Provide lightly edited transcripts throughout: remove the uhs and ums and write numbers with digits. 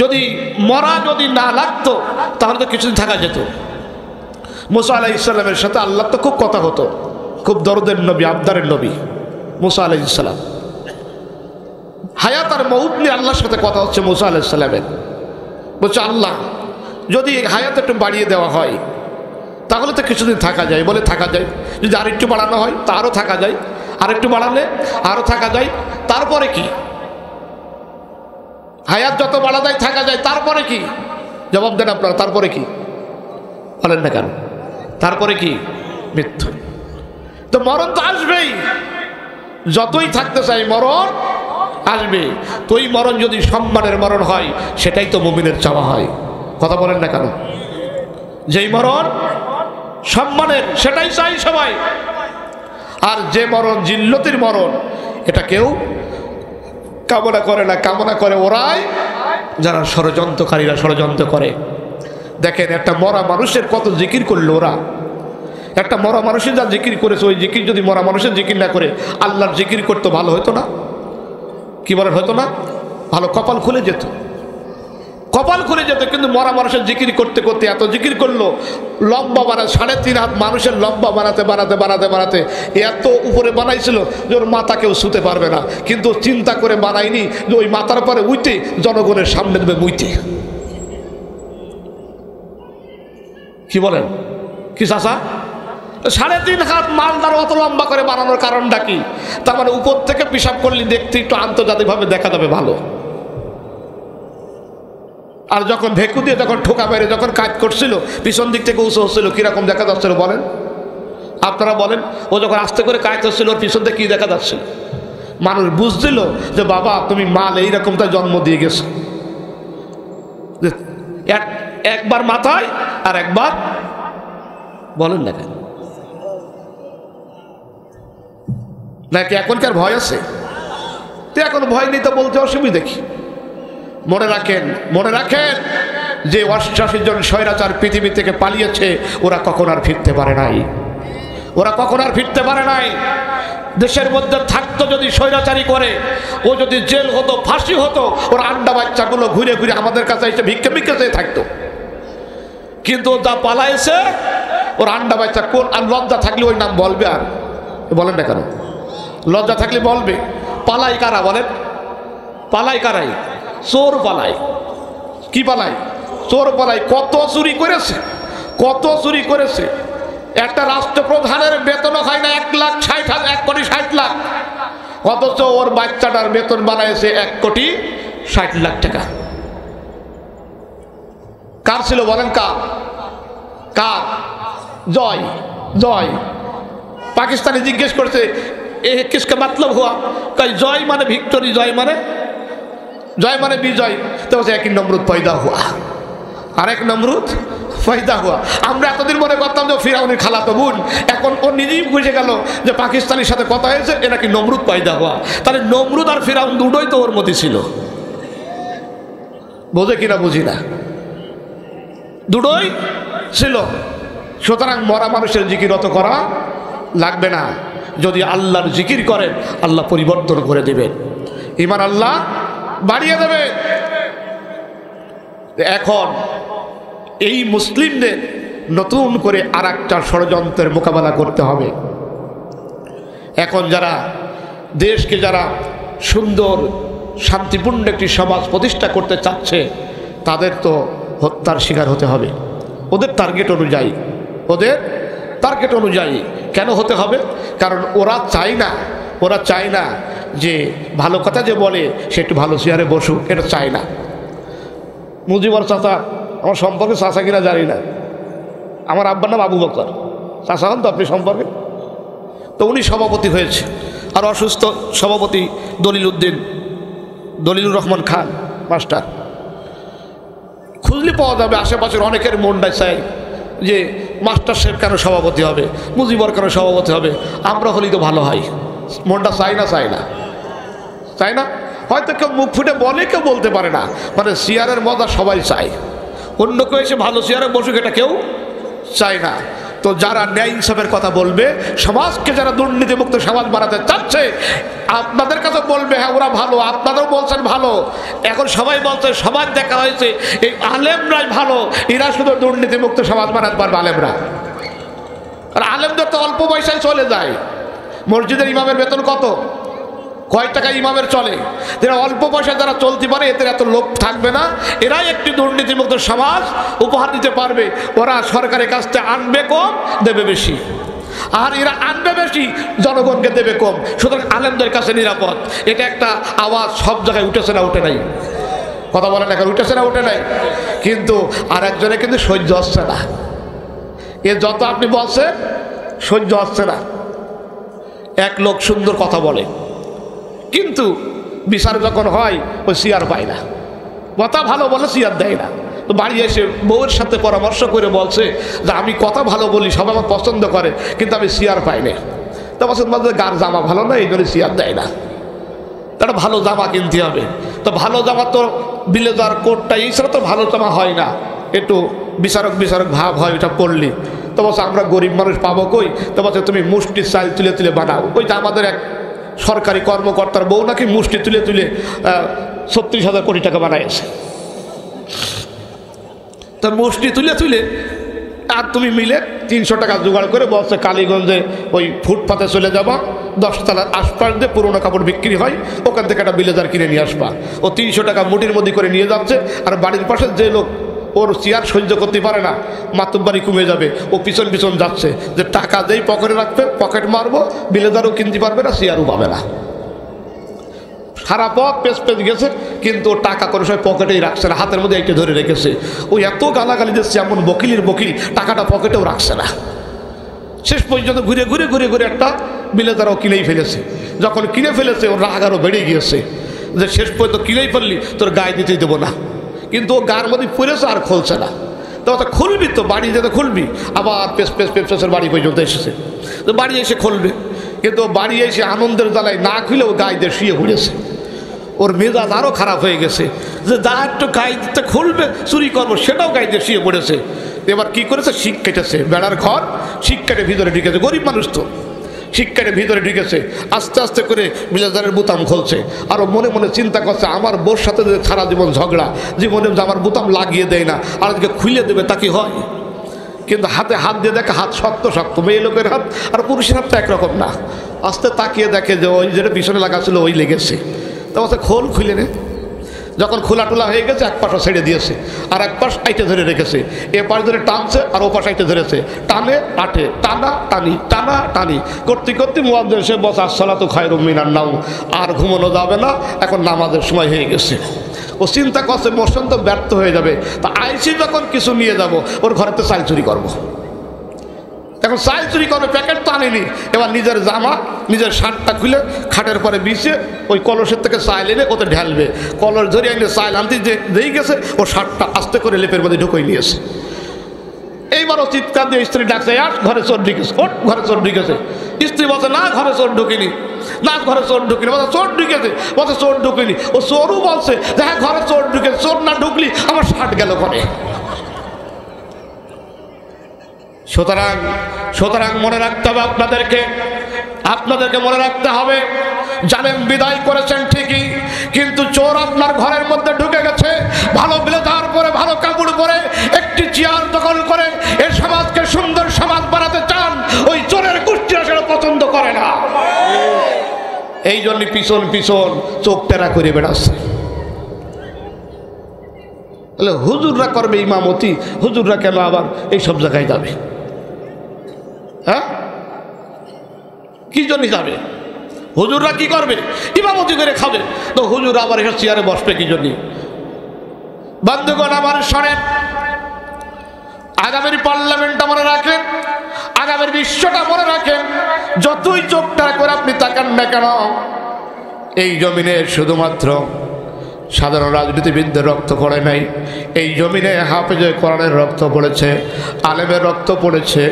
যদি মরা যদি না লাগতো তাহলে তো কিছুদিন থাকা যেত। মুসা আলাইহিস সালামের সাথে আল্লাহ তো খুব কথা হতো, খুব দরদের নবী, আবদারের নবী মুসা আলাইহিস সালাম। হায়াত আর মউত নিয়ে আল্লাহর সাথে কথা হচ্ছে মুসা আলাইহিস সালামের। বলছে আল্লাহ যদি হায়াত একটু বাড়িয়ে দেওয়া হয় তাহলে তো কিছুদিন থাকা যায়। বলে থাকা যায়, যদি আরেকটু বাড়ানো হয় তা আরও থাকা যায়, আরেকটু বাড়ালে আরও থাকা যায়। তারপরে কি? হায়াত যত বাড়া যায় থাকা যায়, তারপরে কি? জবাব দেন আপনারা, তারপরে কি? বলেন না কেন? তারপরে কি? মৃত্যু। তো মরণ তো আসবেই, যতই থাকতে চাই মরণ আসবে। তো ওই মরণ যদি সম্মানের মরণ হয় সেটাই তো মুমিনের চাওয়া হয়। কথা বলেন না কেন? যেই মরণ সম্মানের সেটাই চাই সবাই। আর যে মরণ জিল্লতির মরণ এটা কেউ কামনা করে না। কামনা করে ওরাই যারা ষড়যন্ত্রকারীরা ষড়যন্ত্র করে। দেখেন একটা মরা মানুষের কত জিকির করলো ওরা। একটা মরা মানুষের যা জিকির করেছে ওই জিকির যদি মরা মানুষের জিকির না করে আল্লাহর জিকির করতো ভালো হতো না? কি বলেন? হতো না? ভালো কপাল খুলে যেত, কপাল খুলে যেত। কিন্তু মরা মানুষের জিকির করতে করতে এত জিকির করলো, লম্বা বানায় 3.5 হাত মানুষের লম্বা বানাতে বানাতে বানাতে বানাতে এত উপরে বানাইছিল যে ওর মাথা কেউ শুতে পারবে না। কিন্তু চিন্তা করে বানায়নি যে ওই মাথার পরে উইতে জনগণের সামনে দেবে মুইতে। কি বলেন? কি চাচা? 3.5 হাত মালদার অত লম্বা করে বানানোর কারণটা কি? তার মানে উপর থেকে পিশাব করলে দেখতে একটু আন্তর্জাতিকভাবে দেখা যাবে ভালো। আর যখন ভেকু দিয়ে যখন ঠোকা মেরে যখন কাজ করছিল পিছন দিক থেকে উঁচু হচ্ছিল, কিরকম দেখা যাচ্ছিল বলেন? আপনারা বলেন। ও যখন আস্তে করে কাজ হচ্ছিল ওর পিছন থেকে কি দেখা যাচ্ছিল? মানুষ বুঝছিল যে বাবা তুমি মাল এইরকমটা জন্ম দিয়ে গেছো। একবার মাথায় আর একবার বলেন না কেন? নাকি এখনকার ভয় আছে? তো এখন ভয় নেই তো বলতে অসুবিধা কি? মনে রাখেন, মনে রাখেন যে 88 জন স্বৈরাচার পৃথিবী থেকে পালিয়েছে, ওরা কখন আর ফিরতে পারে নাই। ওরা কখন আর ফিরতে পারে নাই। দেশের মধ্যে থাকতো যদি স্বৈরাচারী করে, ও যদি জেল হতো, ফাঁসি হতো, ওর আন্ডা বাচ্চাগুলো ঘুরে ঘুরে আমাদের কাছে এসে ভিক্ষে ভিক্ষে চেয়ে থাকতো। কিন্তু যা পালাইছে ওর আন্ডা বাচ্চা কোন আর লজ্জা থাকলে ওই নাম বলবে? আর বলেন না কেন? লজ্জা থাকলে বলবে। পালাই কারা বলেন? পালাই কারাই? চোর পালাই। কি পালাই? চোর পালাই। কত চুরি করেছে, কত চুরি করেছে। একটা রাষ্ট্রপ্রধানের বেতন হয় না 1,60,000, 1,60,00,000। অথচ ওর বাচ্চাটার বেতন বানাইছে 1,60,00,000 টাকা। কার ছিল বলেন? কার? কার? জয়। জয়। পাকিস্তানি জিজ্ঞেস করছে এ কিসকা মতলব হুয়া? কয় জয় মানে ভিক্টোরি, জয় মানে বিজয়। তো এক নমরুদ পয়দা হুয়া, আরেক নমরুদ পয়দা হুয়া। আমরা এতদিন মনে করতাম যে ফিরাউনের খালাতো বোন, এখন ও নিজেই বুঝে গেল যে পাকিস্তানের সাথে কথা হয়েছে এ নাকি নমরুদ পয়দা হুয়া। তাহলে নমরুদ আর ফিরাউন দুটোই তো ওর মধ্যে ছিল। বোঝে কিনা বুঝি না, দুটোই ছিল। সুতরাং মরা মানুষের জিকির অত করা লাগবে না। যদি আল্লাহর জিকির করেন আল্লাহ পরিবর্তন করে দেবেন, ঈমান আল্লাহ বাড়িয়ে দেবে। এখন এই মুসলিমদের নতুন করে আর একটা ষড়যন্ত্রের মোকাবেলা করতে হবে। এখন যারা দেশকে যারা সুন্দর শান্তিপূর্ণ একটি সমাজ প্রতিষ্ঠা করতে চাচ্ছে তাদের তো হত্যার শিকার হতে হবে ওদের টার্গেট অনুযায়ী। ওদের টার্গেট অনুযায়ী কেন হতে হবে? কারণ ওরা চায় না যে ভালো কথা যে বলে সে একটু ভালো চেয়ারে বসুক, এটা চায় না। মুজিবর চাচা আমার সম্পর্কে, চাচা কিনা জানি না, আমার আব্বার নাম আবু বকর, চাচা হন তো আপনি সম্পর্কে? তো উনি সভাপতি হয়েছে, আর অসুস্থ সভাপতি দলিলুর রহমান খান মাস্টার। খুঁজলে পাওয়া যাবে আশেপাশের অনেকের মনটাই চাই যে মাস্টার সাহেব কেন সভাপতি হবে, মুজিবর কেন সভাপতি হবে, আমরা হলেই তো ভালো হয়। মনটা চাই না? হয়তো কেউ মুখ ফুটে বলে, কেউ বলতে পারে না। মানে চেয়ারের মজা সবাই চায়, অন্য কেউ এসে ভালো চেয়ারে বসুক এটা কেউ চায় না। তো যারা ন্যায় ইনসাফের কথা বলবে, সমাজকে যারা দুর্নীতিমুক্ত সমাজ বানাতে চাচ্ছে, আপনাদের কাছে বলবে হ্যাঁ ওরা ভালো, আপনারাও বলছেন ভালো। এখন সবাই বলছে, সমাজ দেখা হয়েছে এই আলেমরাই ভালো, এরা শুধু দুর্নীতিমুক্ত সমাজ বানাতে পারবে আলেমরা। আর আলেমদের তো অল্প পয়সায় চলে যায়। মসজিদের ইমামের বেতন কত, কয় টাকা ইমামের চলে? যারা অল্প পয়সা যারা চলতে পারে, এদের এত লোক থাকবে না, এরাই একটি দুর্নীতিমুক্ত সমাজ উপহার দিতে পারবে। ওরা সরকারের কাছ থেকে আনবে কম, দেবে বেশি, আর এরা আনবে বেশি, জনগণকে দেবে কম। সুতরাং আলেমদের কাছে নিরাপদ। এটা একটা আওয়াজ সব জায়গায় উঠেছে না উঠে নাই? কথা বলেন এখন, উঠেছে না উঠে নাই? কিন্তু আর একজনে কিন্তু সহ্য হচ্ছে না, এ যত আপনি বলছেন সহ্য হচ্ছে না। এক লোক সুন্দর কথা বলে, কিন্তু বিচার যখন হয় ওই চেয়ার পায় না। কথা ভালো বলে চেয়ার দেয় না। তো বাড়ি এসে বউয়ের সাথে পরামর্শ করে বলছে যে আমি কথা ভালো বলি, সবাই আমার পছন্দ করে, কিন্তু আমি চেয়ার পাই না। তো পছন্দ বলছে গার জামা ভালো না, এই জন্য চেয়ার দেয় না। তারা ভালো জামা কিনতে হবে। তো ভালো জামা তো ব্লেজার কোটটা এই ছাড়া তো ভালো জামা হয় না, একটু বিচারক বিচারক ভাব হয় ওটা পড়লি। তো বলছে আমরা গরিব মানুষ পাবো কই? তো বলছে তুমি মুষ্টির চাল তুলে তুলে বানাও। ওই যে আমাদের এক সরকারি কর্মকর্তার বউ নাকি মুষ্টি তুলে তুলে 36,000 কোটি টাকা বানাইছে। তো মুষ্টি তুলে তুলে আর তুমি মিলে 300 টাকা জোগাড় করে বলছে কালীগঞ্জে ওই ফুটপাতে চলে যাবা, 10 তলার আশপাশ দিয়ে পুরোনো কাপড় বিক্রি হয়, ওখান থেকে একটা ব্লেজার কিনে নিয়ে আসবা। ও 300 টাকা মুঠির মধ্যে করে নিয়ে যাচ্ছে। আর বাড়ির পাশে যে লোক ওর চেয়ার সহ্য করতে পারে না, মাতব্বারি কমে যাবে, ও পিছন পিছন যাচ্ছে যে টাকা যেই পকেটে রাখবে, পকেট মারবো, ব্লেজারও কিনতে পারবে না, চেয়ারও পাবে না। সারা পথ পেস পেস গেছে, কিন্তু ও টাকা কোনো সময় পকেটেই রাখছে না, হাতের মধ্যে একটা ধরে রেখেছে। ও এত গালাগালি দিচ্ছে, এমন বকিলের বকিল, টাকাটা পকেটেও রাখছে না। শেষ পর্যন্ত ঘুরে ঘুরে ঘুরে ঘুরে একটা ব্লেজারও কিনেই ফেলেছে। যখন কিনে ফেলেছে ওর রাগ আরও বেড়ে গিয়েছে যে শেষ পর্যন্ত কিনেই ফেললি, তোর গায়ে দিতেই দেবো না। কিন্তু ও গার মধ্যে পড়েছে আর খুলছে না। তো খুলবি তো, বাড়ি যেতে খুলবি, আবার পেসের বাড়ি পর্যন্ত এসেছে। তো বাড়ি এসে খুলবে, কিন্তু বাড়ি এসে আনন্দের জ্বালায় না খুলে ও গায়ে দিয়ে শুয়ে পড়েছে। ওর মেজাজ আরও খারাপ হয়ে গেছে যে যা একটু গায়ে দিতে খুলবে চুরি করবো, সেটাও গায়ে দিয়ে শুয়ে পড়েছে। এবার কি করেছে, শিক কেটেছে, বেড়ার ঘর শিক কেটে ভিতরে ঢুকেছে। গরিব মানুষ তো, শিক কেটে ভিতরে ঢুকেছে। আস্তে আস্তে করে ব্লেজারের বোতাম খুলছে, আরও মনে মনে চিন্তা করছে আমার বোর সাথে যে সারা জীবন ঝগড়া, জীবনে যে আমার বোতাম লাগিয়ে দেয় না, আর আজকে খুলে দেবে তা কি হয়? কিন্তু হাতে হাত দিয়ে দেখে হাত শক্ত শক্ত, মেয়ে লোকের হাত আর পুরুষের হাত তো একরকম না। আস্তে তাকিয়ে দেখে যে ওই যেটা পিছনে লাগা ছিল ওই লেগেছে। তো বলছে খোল, খুলে নে। যখন খোলা টোলা হয়ে গেছে, এক পাশও ছেড়ে দিয়েছে, আর এক পাশ আইটে ধরে রেখেছে। এ পাশ ধরে টানছে আর ও পাশ আইটে ধরেছে, টানে আটে, টানা টানি, টানা টানি করতে করতে মুয়াজ্জিন এসে বসে আসসালাতু খায়রুম মিনান নাওম, আর ঘুমানো যাবে না, এখন নামাজের সময় হয়ে গেছে। ও চিন্তা করছে মোশন তো ব্যর্থ হয়ে যাবে, তা আইসি যখন কিছু নিয়ে যাব, ওর ঘরে তো চাল চুরি করবো। এখন চাল চুরি করবে, প্যাকেট তো আনেনি। এবার নিজের জামা, নিজের শার্টটা খুলে খাটের পরে বিছিয়ে ওই কলসের থেকে চাল এনে ওতে ঢালবে। কলস ধরে এনে চাল আনতে যেই গেছে, ও শার্টটা আস্তে করে লেপের মধ্যে ঢুকিয়ে নিয়েছে। এইবারও চিৎকার দিয়ে স্ত্রী ডাকছে, আস ঘরে চোর ঢুকেছে, ওট ঘরে চোর ঢুকেছে। স্ত্রী বলছে না ঘরে চোর ঢুকিনি, না ঘরে চোর ঢুকিনি। বলছে চোর ঢুকেছে, বলছে চোর ঢুকিনি। ও চোরও বলছে যে হ্যাঁ ঘরে চোর ঢুকেছে, চোর না ঢুকলি আমার শার্ট গেল ঘরে। সুতরাং মনে রাখতে হবে আপনাদেরকে মনে রাখতে হবে, জালেম বিদায় করেছেন ঠিকই, কিন্তু চোর আপনার ঘরের মধ্যে ঢুকে গেছে। ভালো ব্লেজার পরে, ভালো কাপড় পরে, একটি চেয়ার দখল করে এই সমাজকে সুন্দর সমাজ বানাতে চান, ওই চোরের গোষ্ঠীরা সেটা পছন্দ করে না। এই জন্য পিছন পিছন চোখ টেরা করে বেড়াচ্ছে। তাহলে হুজুররা করবে ইমামতি, হুজুররা কেন আবার এইসব জায়গায় যাবে? হ্যাঁ, কি জন্য যাবে? হুজুররা কি করবে? ইমামতি করে খাবে। তো হুজুর আবার এসে চেয়ারে বসবে কি জন্য? বন্ধুগণ আমার শোনেন, আগামীর পার্লামেন্টটা মনে রাখেন, আগামীর বিশ্বটা মনে রাখেন। যতই চোখটা করে আপনি তাকান না কেন, এই জমিনে শুধুমাত্র সাধারণ রাজনীতিবিদদের রক্ত পড়ে নাই, এই জমিনে হাফেজে কোরআনের রক্ত পড়েছে, আলেমের রক্ত পড়েছে,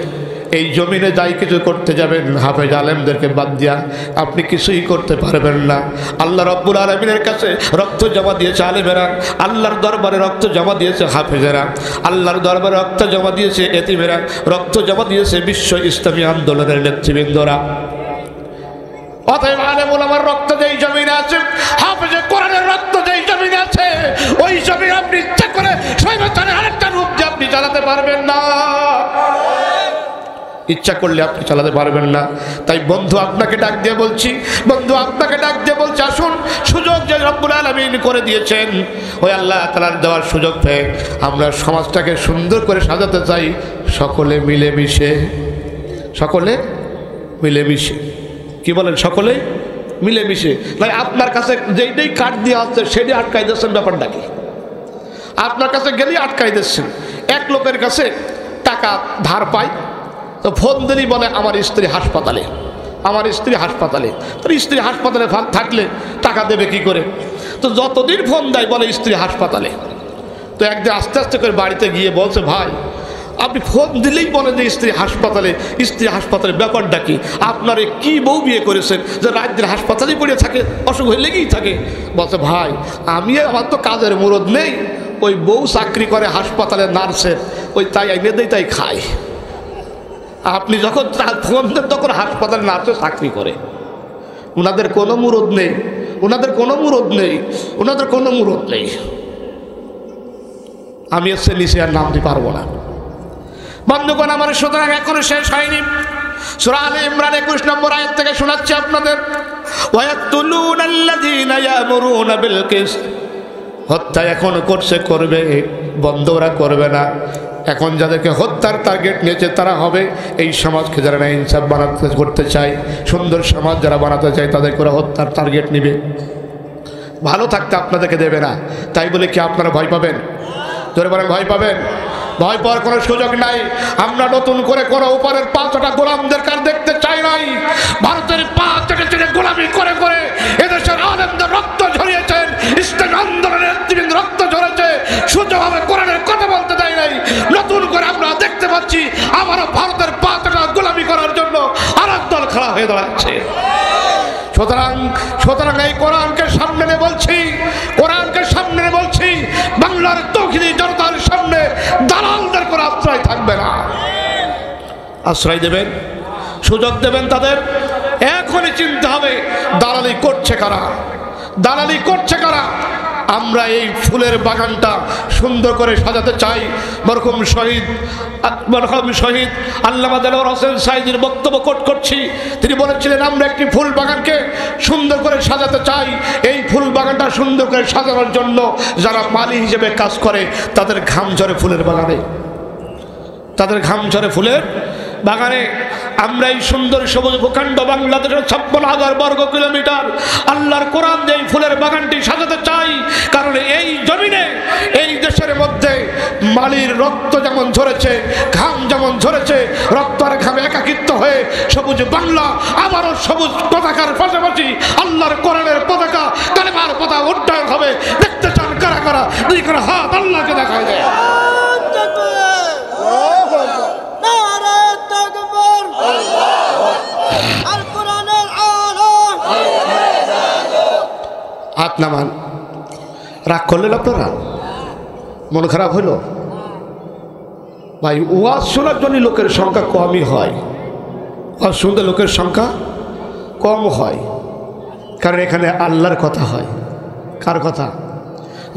এই জমিনে যাই কিছু করতে যাবেন হাফেজ আলেমদেরকে বাদ দিয়া আপনি কিছুই করতে পারবেন না। আল্লাহ রাব্বুল আলামিনের কাছে রক্ত জমা দিয়েছে আলেমেরা, আল্লাহর দরবারে রক্ত জমা দিয়েছে হাফেজেরা, আল্লাহর দরবারে রক্ত জমা দিয়েছে এতিমেরা, রক্ত জমা দিয়েছে বিশ্ব ইসলামী আন্দোলনের নেতৃবৃন্দরা। অতএব আলেম ওলামার রক্ত যেই জমিনে আছে, হাফেজে কোরআনের রক্ত যেই জমিনে আছে, ওই জমিন আপনি ইচ্ছা করে শৈবাচারের আরেকটা রূপ যে আপনি চালাতে পারবেন না, ইচ্ছা করলে আপনি চালাতে পারবেন না। তাই বন্ধু আপনাকে ডাক দিয়ে বলছি, বন্ধু আপনাকে ডাক দিয়ে বলছি, আসুন সুযোগ যে রব্বুল আলামিন করে দিয়েছেন, ওই আল্লাহ তাআলার দেওয়ার সুযোগ পেয়ে আমরা সমাজটাকে সুন্দর করে সাজাতে চাই সকলে মিলেমিশে, সকলে মিলেমিশে। কি বলেন? সকলেই মিলেমিশে। তাই আপনার কাছে যেইটাই কাঠ দিয়ে আসছে সেটাই আটকাই দিচ্ছেন, ব্যাপারটা কি? আপনার কাছে গেলেই আটকাই দিচ্ছেন। এক লোকের কাছে টাকা ধার পায়, তো ফোন দিলেই বলে আমার স্ত্রী হাসপাতালে, আমার স্ত্রী হাসপাতালে। তোর স্ত্রী হাসপাতালে থাকলে টাকা দেবে কি করে? তো যতদিন ফোন দেয় বলে স্ত্রী হাসপাতালে। তো একদিন আস্তে আস্তে করে বাড়িতে গিয়ে বলছে, ভাই আপনি ফোন দিলেই বলেন যে স্ত্রী হাসপাতালে, স্ত্রী হাসপাতালে, ব্যাপারটা কি? আপনারে কি বউ বিয়ে করেছেন যে রাত দিন হাসপাতালেই পড়ে থাকে, অসুখ হয়ে লেগেই থাকে? বলছে, ভাই আমার তো কাজের মুরদ নেই, ওই বউ চাকরি করে হাসপাতালে নার্সের, ওই তাই এনে দেয় তাই খায়। আপনি যখন ফোন দেন তখন হাসপাতালে নার্সে চাকরি করে, ওনাদের কোনো মুরদ নেই, ওনাদের কোনো মুরদ নেই, ওনাদের কোনো মুরদ নেই। আমি এসে নিচে আর নাম দিতে পারবো না। বন্ধুগণ আমার, সুতরাং এখনো শেষ হয়নি। সূরা আলে ইমরান 21 নম্বর আয়াত থেকে শোনাচ্ছি আপনাদের, ওয়ায়াকতুলুনাল্লাযীনা ইয়ামুরুনা বিল কিসত। হত্যা এখন করছে, করবে, বন্ধ ওরা করবে না। এখন যাদেরকে হত্যার টার্গেট নিয়েছে তারা হবে এই সমাজকে যারা না ইনসাফ বানাতে করতে চায়, সুন্দর সমাজ যারা বানাতে চায় তাদেরকে ওরা হত্যার টার্গেট নেবে, ভালো থাকতে আপনাদেরকে দেবে না। তাই বলে কি আপনারা ভয় পাবেন? ধরে বলেন ভয় পাবেন? ভয় পাওয়ার কোনো সুযোগ নাই। আমরা নতুন করে কোনো উপরের 5টা গোলামদের কার দেখতে চাই নাই। ভারতের 5 থেকে গোলামি করে করে এদেশের আলেমদের রক্ত ঝরিয়েছেন, ইসলামী আন্দোলনের নেতৃবৃন্দ রক্ত ঝরেছে, সোজাভাবে কোরআনের কথা বলতে দেয় নাই। নতুন করে আমরা দেখতে পাচ্ছি আবারও ভারতের 5টা গোলামি করার জন্য আরেক দল খাড়া হয়ে দাঁড়াচ্ছে। সুতরাং এই কোরআনকে সামনে নিয়ে বলছি, কোরআনকে সামনে নিয়ে বলছি, বাংলার তৌহিদি জনতার সামনে দালালদের কোনো আশ্রয় থাকবে না। আশ্রয় দেবেন, সুযোগ দেবেন তাদের। এখনই চিনতে হবে দালালি করছে কারা, দালালি করছে কারা। আমরা এই ফুলের বাগানটা সুন্দর করে সাজাতে চাই। মরহুম শহীদ আল্লামা দেলোয়ার হোসেন সাঈদীর বক্তব্য কোট করছি। তিনি বলেছিলেন, আমরা একটি ফুল বাগানকে সুন্দর করে সাজাতে চাই। এই ফুল বাগানটা সুন্দর করে সাজানোর জন্য যারা মালি হিসেবে কাজ করে তাদের ঘাম ঝরে ফুলের বাগানে, তাদের ঘাম ঝরে ফুলের বাগানে। আমরা এই সুন্দর সবুজ ভূখণ্ড বাংলাদেশের 56,000 বর্গ কিলোমিটার আল্লাহর কোরআন দিয়ে ফুলের বাগানটি সাজাতে চাই। কারণ এই জমিনে, এই দেশের মধ্যে মালির রক্ত যেমন ঝরেছে, ঘাম যেমন ঝরেছে, রক্ত আর ঘামে একাকিত্ব হয়ে সবুজ বাংলা আবারও সবুজ পতাকার পাশাপাশি আল্লাহর কোরআনের পতাকা, কালেমার পতাকা উড্ডয়ন হবে। দেখতে চান কারা কারা? দুই করে হাত আল্লাহকে দেখায় দেয়। হাত নামান। রাগ করলেন আপনারা? মন খারাপ হইল? ভাই ওয়াজ শোনার জন্য লোকের সংখ্যা কমই হয়, ওয়াজ শুনতে লোকের সংখ্যা কম হয়, কারণ এখানে আল্লাহর কথা হয়। কার কথা?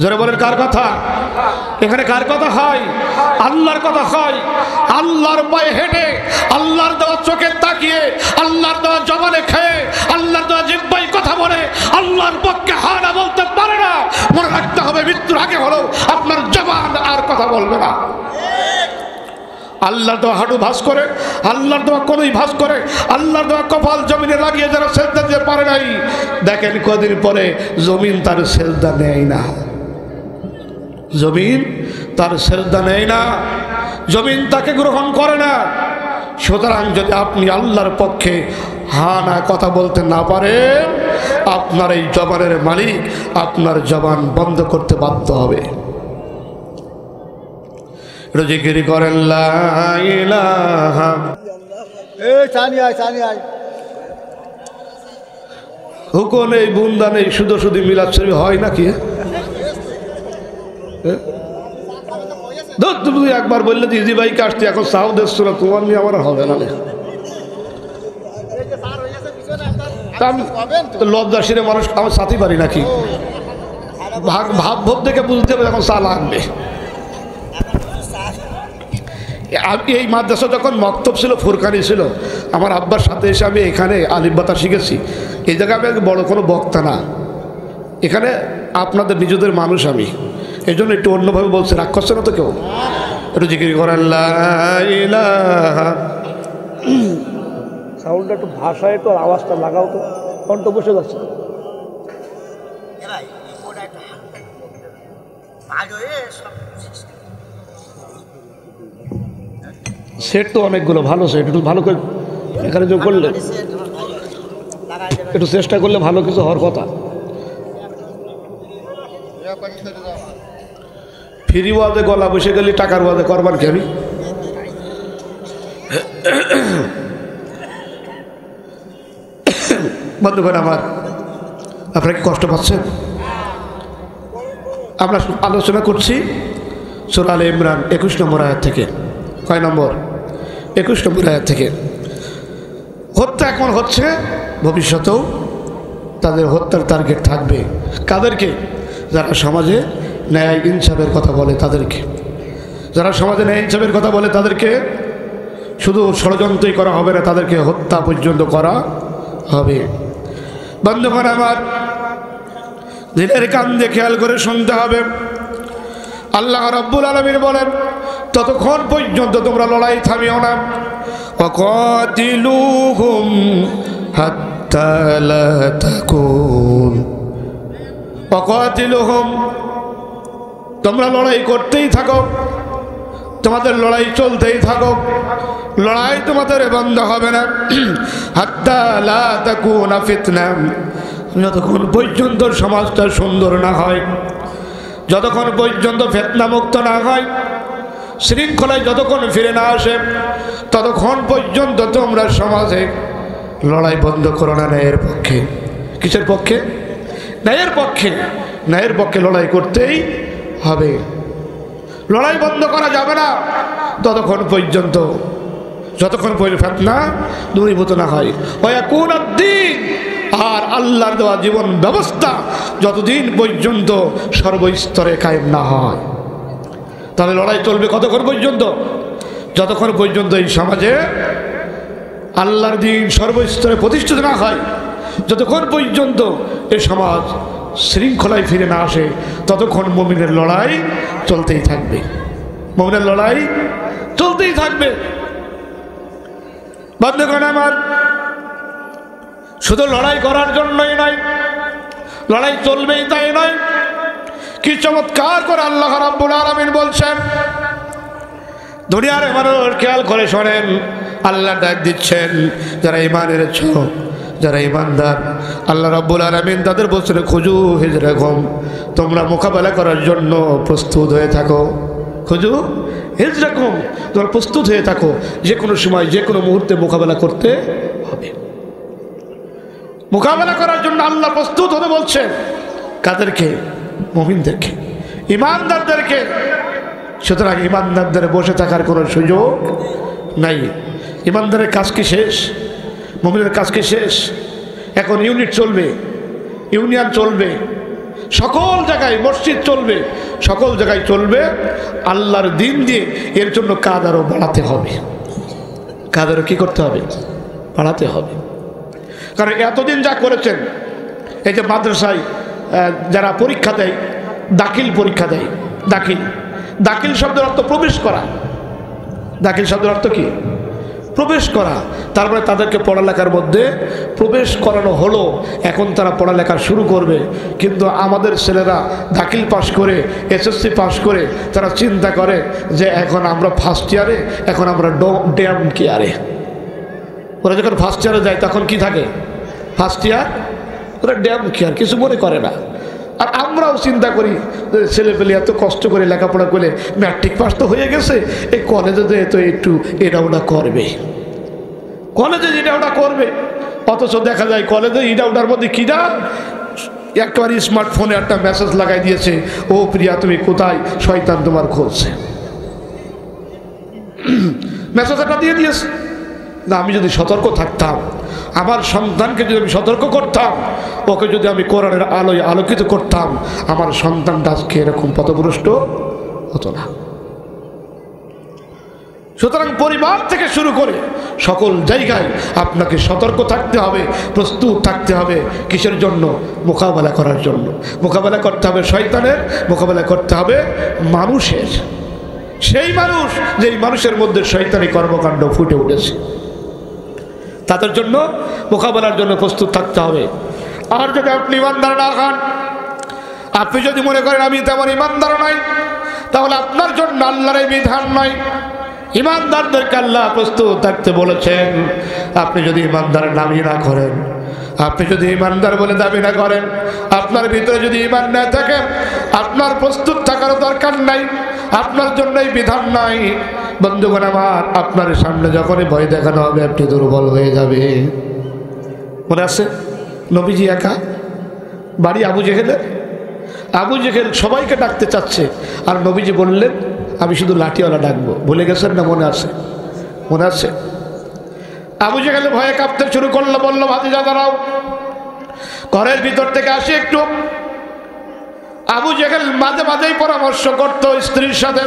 জোরে বলেন, কার কথা? এখানে কার কথা হয়? আল্লাহর কথা হয়। আল্লাহর পায়ে হেঁটে, আল্লাহর দেওয়া চোখে তাকিয়ে, আল্লাহর দেওয়া জবানে খেয়ে, আল্লাহর দেওয়া জিহ্বায় কথা বলে আল্লাহর পক্ষে হা না বলতে পারে না। মনে রাখতে হবে, মৃত্যুর আগে হলেও আপনার জবান আর কথা বলবে না। আল্লাহর দেওয়া হাঁটু ভাঁজ করে, আল্লাহর দেওয়া কোনই ভাঁজ করে, আল্লাহর দেওয়া কপাল জমিনে লাগিয়ে যারা সেজদা দিতে পারে নাই, দেখেন কদিন পরে জমিন তার সেজদা নেয় না, জমিন তার সেজদা নেয় না, জমিন তাকে গ্রহণ করে না। সুতরাং যদি আপনি আল্লাহর পক্ষে হা না কথা বলতে না পারেন, আপনার এই জবানের মালিক আপনার জবান বন্ধ করতে বাধ্য হবে। জিকির করেন লা ইলাহা হুকো নেই, বুন্দা নেই, শুধু শুধু মিলাদ শরীফ হয় নাকি? তুমি একবার বললে যে ইজি বাইকে আসতে, এখন সাউথ এসছো না, তোমার নিয়ে আমার হবে না। লজ্জাশীরে মানুষ আমার সাথী পারি নাকি? ভাব ভাব দেখে বুঝতে হবে এখন চা লাগবে। এই মাদ্রাসা যখন মক্তব ছিল, ফুরকানি ছিল, আমার আব্বার সাথে এসে আমি এখানে আলিফ বাতা শিখেছি। এই জায়গায় আমি বড় কোনো বক্তা না, এখানে আপনাদের নিজেদের মানুষ আমি, এই জন্য একটু অন্যভাবে বলছি, রাগ করছে না তো কেউ? একটু জিকির করেন লা ইলাহা। সাউন্ডটা একটু ভাষায় একটু আওয়াজটা লাগাও তো, কণ্ঠ বসে যাচ্ছে। সেট তো অনেকগুলো ভালো সেট, একটু ভালো করে এখানে যোগ করলে, একটু চেষ্টা করলে ভালো কিছু হওয়ার কথা। ফ্রি ওয়াজে গলা বসে গেলে টাকার ওয়াজে করবার কি আমি? বন্ধুগণ আমার, আপনারা কি কষ্ট পাচ্ছেন? আমরা আলোচনা করছি সূরা আলে ইমরান 21 নম্বর আয়াত থেকে। কয় নম্বর? 21 নম্বর আয়াত থেকে। হত্যা এখন হচ্ছে, ভবিষ্যতেও তাদের হত্যার টার্গেট থাকবে। কাদেরকে? যারা সমাজে ন্যায় ইনসাফের কথা বলে তাদেরকে। যারা সমাজে ন্যায় ইনসাফের কথা বলে তাদেরকে শুধু ষড়যন্ত্রই করা হবে না, তাদেরকে হত্যা পর্যন্ত করা হবে। বন্ধুগণ আমার, দিনের কান দিয়ে খেয়াল করে শুনতে হবে। আল্লাহ রাব্বুল আলামিন বলেন, ততক্ষণ পর্যন্ত তোমরা লড়াই থামিও না। ওয়াকাতিলুহুম হাত্তা লা তাকুন, ওয়াকাতিলুহুম, তোমরা লড়াই করতেই থাকো, তোমাদের লড়াই চলতেই থাকো, লড়াই তোমাদের বন্ধ হবে না। হাত্তা লা তাকুনা ফিতনা, যতক্ষণ পর্যন্ত সমাজটা সুন্দর না হয়, যতক্ষণ পর্যন্ত ফিতনা মুক্ত না হয়, শৃঙ্খলায় যতক্ষণ ফিরে না আসে, ততক্ষণ পর্যন্ত তোমরা সমাজে লড়াই বন্ধ করো না ন্যায়ের পক্ষে। কিসের পক্ষে? ন্যায়ের পক্ষে। ন্যায়ের পক্ষে লড়াই করতেই হবে, লড়াই বন্ধ করা যাবে না ততক্ষণ পর্যন্ত, যতক্ষণ পর্যন্ত ফিতনা দূরীভূত না হয়। ওয়াকুনাদ-দ্বীন, আর আল্লাহর দেওয়া জীবন ব্যবস্থা যতদিন পর্যন্ত সর্বস্তরে কায়েম না হয়। তাহলে লড়াই চলবে কতক্ষণ পর্যন্ত? যতক্ষণ পর্যন্ত এই সমাজে আল্লাহর দ্বীন সর্বস্তরে প্রতিষ্ঠিত না হয়, যতক্ষণ পর্যন্ত এই সমাজ শৃঙ্খলায় ফিরে না আসে, ততক্ষণ মুমিনের লড়াই চলতেই থাকবে। মুমিনের লড়াই চলতেই থাকবে। বন্ধুগণ আমার, শুধু লড়াই করার জন্যই নয়, লড়াই চলবেই তাই নয়। কি চমৎকার করে আল্লাহ রাব্বুল আলামিন বলছেন, দুনিয়ার মানুষ খেয়াল করে শোনেন, আল্লাহ ডাক দিচ্ছেন যারা ঈমান এনেছো, যারা ঈমানদার, আল্লাহ রাব্বুল আলামিন তাদের বলছেন, খুজু হিজরাকুম, তোমরা মোকাবেলা করার জন্য প্রস্তুত হয়ে থাকো। খুজু হিজরাকুম, তোমরা প্রস্তুত হয়ে থাকো, যে কোনো সময় যে কোনো মুহূর্তে মোকাবেলা করতে হবে। মোকাবেলা করার জন্য আল্লাহ প্রস্তুত হতে বলছেন। কাদেরকে? মুমিনদেরকে, ঈমানদারদেরকে। সুতরাং ঈমানদারদের বসে থাকার কোনো সুযোগ নাই। ঈমানদারের কাজ কি শেষ? মুমিনের কাজ কি শেষ? এখন ইউনিট চলবে, ইউনিয়ন চলবে, সকল জায়গায় মসজিদ চলবে, সকল জায়গায় চলবে আল্লাহর দিন দিয়ে। এর জন্য কাজ আরও বাড়াতে হবে, কাজ আরও কী করতে হবে? বাড়াতে হবে। কারণ এতদিন যা করেছেন, এই যে মাদ্রাসায় যারা পরীক্ষা দেয়, দাখিল পরীক্ষা দেয়, দাখিল, দাখিল শব্দের অর্থ প্রবেশ করা। দাখিল শব্দের অর্থ কি? প্রবেশ করা। তারপরে তাদেরকে পড়ালেখার মধ্যে প্রবেশ করানো হলো, এখন তারা পড়ালেখা শুরু করবে। কিন্তু আমাদের ছেলেরা দাখিল পাশ করে, এসএসসি পাশ করে তারা চিন্তা করে যে এখন আমরা ফার্স্ট ইয়ারে, এখন আমরা ড্যাম কেয়ারে। ওরা যখন ফার্স্ট ইয়ারে যায় তখন কি থাকে? ফার্স্ট ইয়ার, ওরা ড্যাম কেয়ার, কিছু মনে করে না। আর আমরাও চিন্তা করি ছেলেপেলে এত কষ্ট করে লেখাপড়া করে ম্যাট্রিক পাস তো হয়ে গেছে, এই কলেজে যেয়ে তো একটু এটা ওটা করবে। কলেজে এটা ওটা করবে, অথচ দেখা যায় কলেজে এটা ওটার মধ্যে কিনা একবারই স্মার্টফোনে একটা মেসেজ লাগাই দিয়েছে, ও প্রিয়া তুমি কোথায়, শয়তান তোমার খুঁজছে। মেসেজ একটা দিয়ে দিয়েছে। না, আমি যদি সতর্ক থাকতাম, আমার সন্তানকে যদি আমি সতর্ক করতাম, ওকে যদি আমি কোরআনের আলোয় আলোকিত করতাম, আমার সন্তানটা আজকে এরকম পথভ্রষ্ট হতো না। সুতরাং পরিবার থেকে শুরু করে সকল জায়গায় আপনাকে সতর্ক থাকতে হবে, প্রস্তুত থাকতে হবে। কিসের জন্য? মোকাবেলা করার জন্য। মোকাবেলা করতে হবে শয়তানের, মোকাবেলা করতে হবে মানুষের। সেই মানুষ যেই মানুষের মধ্যে শয়তানি কর্মকাণ্ড ফুটে উঠেছে, তাদের জন্য মোকাবেলার জন্য প্রস্তুত থাকতে হবে। আর যদি আপনি ইমানদার না হন, আপনি যদি মনে করেন আমি তেমন ইমানদার নই, তাহলে আপনার জন্য আল্লাহর এই বিধান নয়। ইমানদারদেরকে আল্লাহ প্রস্তুত থাকতে বলেছেন। আপনি যদি ইমানদার নামই না করেন, আপনি যদি ইমানদার বলে দাবি না করেন, আপনার ভিতরে যদি ইমান না থাকে, আপনার প্রস্তুত থাকার দরকার নাই, আপনার জন্যই বিধান নাই। বন্ধুগণ আমার, আপনার সামনে যখনই ভয় দেখানো হবে আপনি দুর্বল হয়ে যাবে। মনে আছে নবীজি একা বাড়ি আবু জেহেলের, আবু জেহেল সবাইকে ডাকতে চাচ্ছে, আর নবীজি বললেন আমি শুধু লাঠিওয়ালা ডাকবো। ভুলে গেছেন না? মনে আছে? মনে আছে? আবু জেহেল ভয়ে কাঁপতে শুরু করলো, বললো ভাতিজা দাঁড়াও, ঘরের ভিতর থেকে আসি একটু। আবু জেহেল মাঝে মাঝেই পরামর্শ করতো স্ত্রীর সাথে।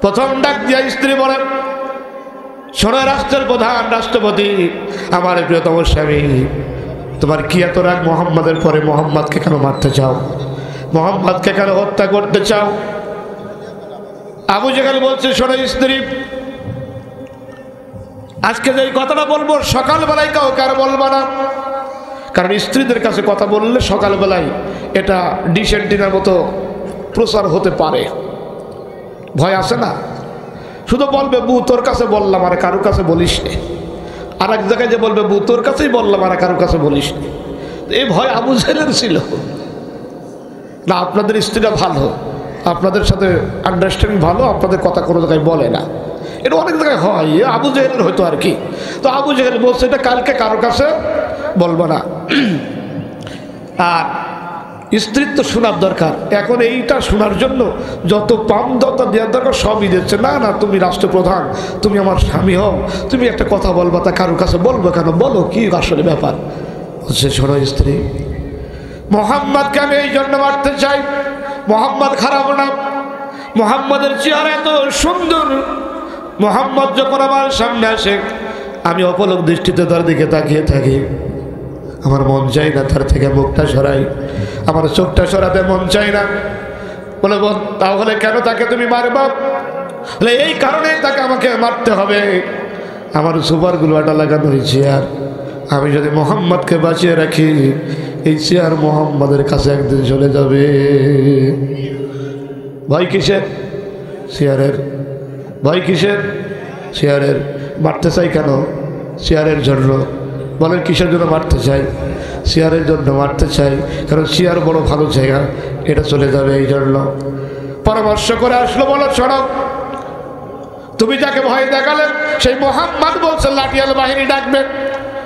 প্রথম ডাক দিয়া স্ত্রী বলেন, শোনো রাষ্ট্রের প্রধান, রাষ্ট্রপতি, আমার প্রিয়তম স্বামী, তোমার কি এত রাগ মোহাম্মদের পরে? মোহাম্মদকে কেন মারতে চাও? মোহাম্মদকে কেন হত্যা করতে চাও? আবু জেহেল বলছে, শোনো স্ত্রী, আজকে যে কথাটা বলবো সকালবেলায় কাউকে আর বলবা না, কারণ স্ত্রীদের কাছে কথা বললে সকালবেলায় এটা ডিসেন্টিনার মতো প্রচার হতে পারে। ভয় আছে না? শুধু বলবে বউ তোর কাছে বললাম আর কারো কাছে বলিস নি, আর এক জায়গায় যে বলবে বউ তোর কাছেই বললাম আর কারো কাছে বলিস নি। এই ভয় আবু জেহেলের ছিল না। আপনাদের স্ত্রীরা ভালো, আপনাদের সাথে আন্ডারস্ট্যান্ডিং ভালো, আপনাদের কথা কোনো জায়গায় বলে না, এটা অনেক জায়গায় হয়। আবু জেহেলের হয়তো আর কি। তো আবু জেহেল বলছে এটা কালকে কারো কাছে বলবো না। আর স্ত্রীর তো শোনার দরকার। এখন এইটা শোনার জন্য যত পামদতা দেওয়ার দরকার সবই দিচ্ছে। না না, তুমি রাষ্ট্রপ্রধান, তুমি আমার স্বামী হও, তুমি একটা কথা বলবা, তা কারোর কাছে বলবো কেন? বলো কি আসলে ব্যাপার। বলছে, শোনো স্ত্রী, মোহাম্মদকে আমি এই জন্য মারতে চাই, মোহাম্মদ খারাপ না, মোহাম্মদের চেহারা এত সুন্দর। মোহাম্মদ যখন আমার সামনে আসে আমি অপলক দৃষ্টিতে তার দিকে তাকিয়ে থাকি, আমার মন চাই না তার থেকে মুখটা সরাই, আমার চোখটা সরাতে মন চাই না। বলে তাহলে কেন তাকে তুমি মারবা? বলে এই কারণে তাকে আমাকে মারতে হবে, আমার সুপারগুলো আটা লাগানো এই চেয়ার, আমি যদি মোহাম্মদকে বাঁচিয়ে রাখি এই চেয়ার মোহাম্মদের কাছে একদিন চলে যাবে। ভয় কিসের? চেয়ারের। ভয় কিসের? চেয়ারের। মারতে চাই কেন? চেয়ারের জন্য। বলেন কিসের জন্য মারতে চাই? চেয়ারের জন্য মারতে চাই, কারণ চেয়ার বড় ভালো জায়গা, এটা চলে যাবে এই জন্য। পরামর্শ করে আসলো, বলো শোনো, তুমি যাকে ভয় দেখালে সেই মোহাম্মদ বলছে লাঠিয়াল বাহিনী ডাকবে।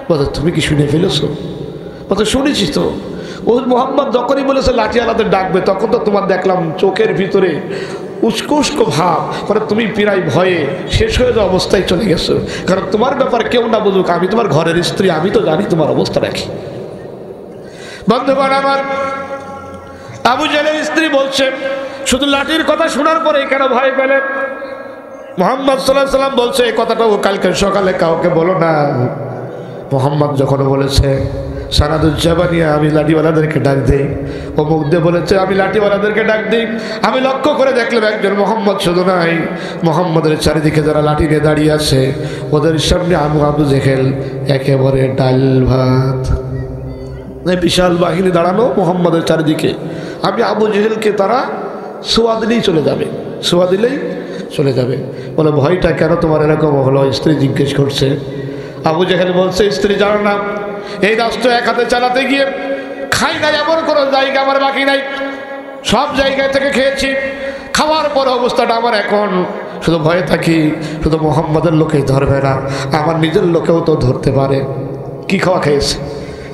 বলছে তুমি কি শুনে ফেলেছো? বলছে শুনেছি তো। ও মোহাম্মদ যখনই বলেছে লাঠিয়ালাদের ডাকবে, তখন তো তোমার দেখলাম চোখের ভিতরে উস্কো উস্কো ভাব, কারণ তুমি প্রায় ভয়ে শেষ হয়ে যাওয়া অবস্থায় চলে গেছো। কারণ তোমার ব্যাপার কেউ না বুঝুক, আমি তোমার ঘরের স্ত্রী, আমি তো জানি তোমার অবস্থা রাখি। বন্ধুগণ আমার, আবু জেহেলের স্ত্রী বলছে শুধু লাঠির কথা শোনার পরে কেন ভয় পেলে? মোহাম্মদ সাল্লাল্লাহু আলাইহি সাল্লাম বলছে এই কথাটা কালকে সকালে কাউকে বলো না। মোহাম্মদ যখন বলেছে সানাদুজ্জামানিয়া, আমি লাঠিওয়ালাদেরকে ডাক দিই, ও মুখ দিয়ে বলেছে আমি লাঠিওয়ালাদেরকে ডাক দিই। আমি লক্ষ্য করে দেখলাম একজন মোহাম্মদ শুধু নাই, মোহাম্মদের চারিদিকে যারা লাঠি নিয়ে দাঁড়িয়ে আছে ওদের সামনে আবু জেহেল একেবারে ডাল ভাত, বিশাল বাহিনী দাঁড়ানো মোহাম্মদের চারিদিকে। আমি আবু জেহেলকে তারা ছোঁয়া দিলেই চলে যাবে, ছোঁয়া দিলেই চলে যাবে। বলে ভয়টা কেন তোমার এরকম হলো? স্ত্রী জিজ্ঞেস করছে। আবু জেহেল বলছে স্ত্রী জানো না, এই রাষ্ট্র এক হাতে চালাতে গিয়ে খাই নাই এমন কোনো জায়গা আমার বাকি নাই, সব জায়গায় থেকে খেয়েছি, খাওয়ার পর অবস্থাটা আমার এখন শুধু ভয়ে থাকি শুধু মোহাম্মদের লোকেই ধরবে না, আমার নিজের লোকেও তো ধরতে পারে। কি খাওয়া খেয়েছে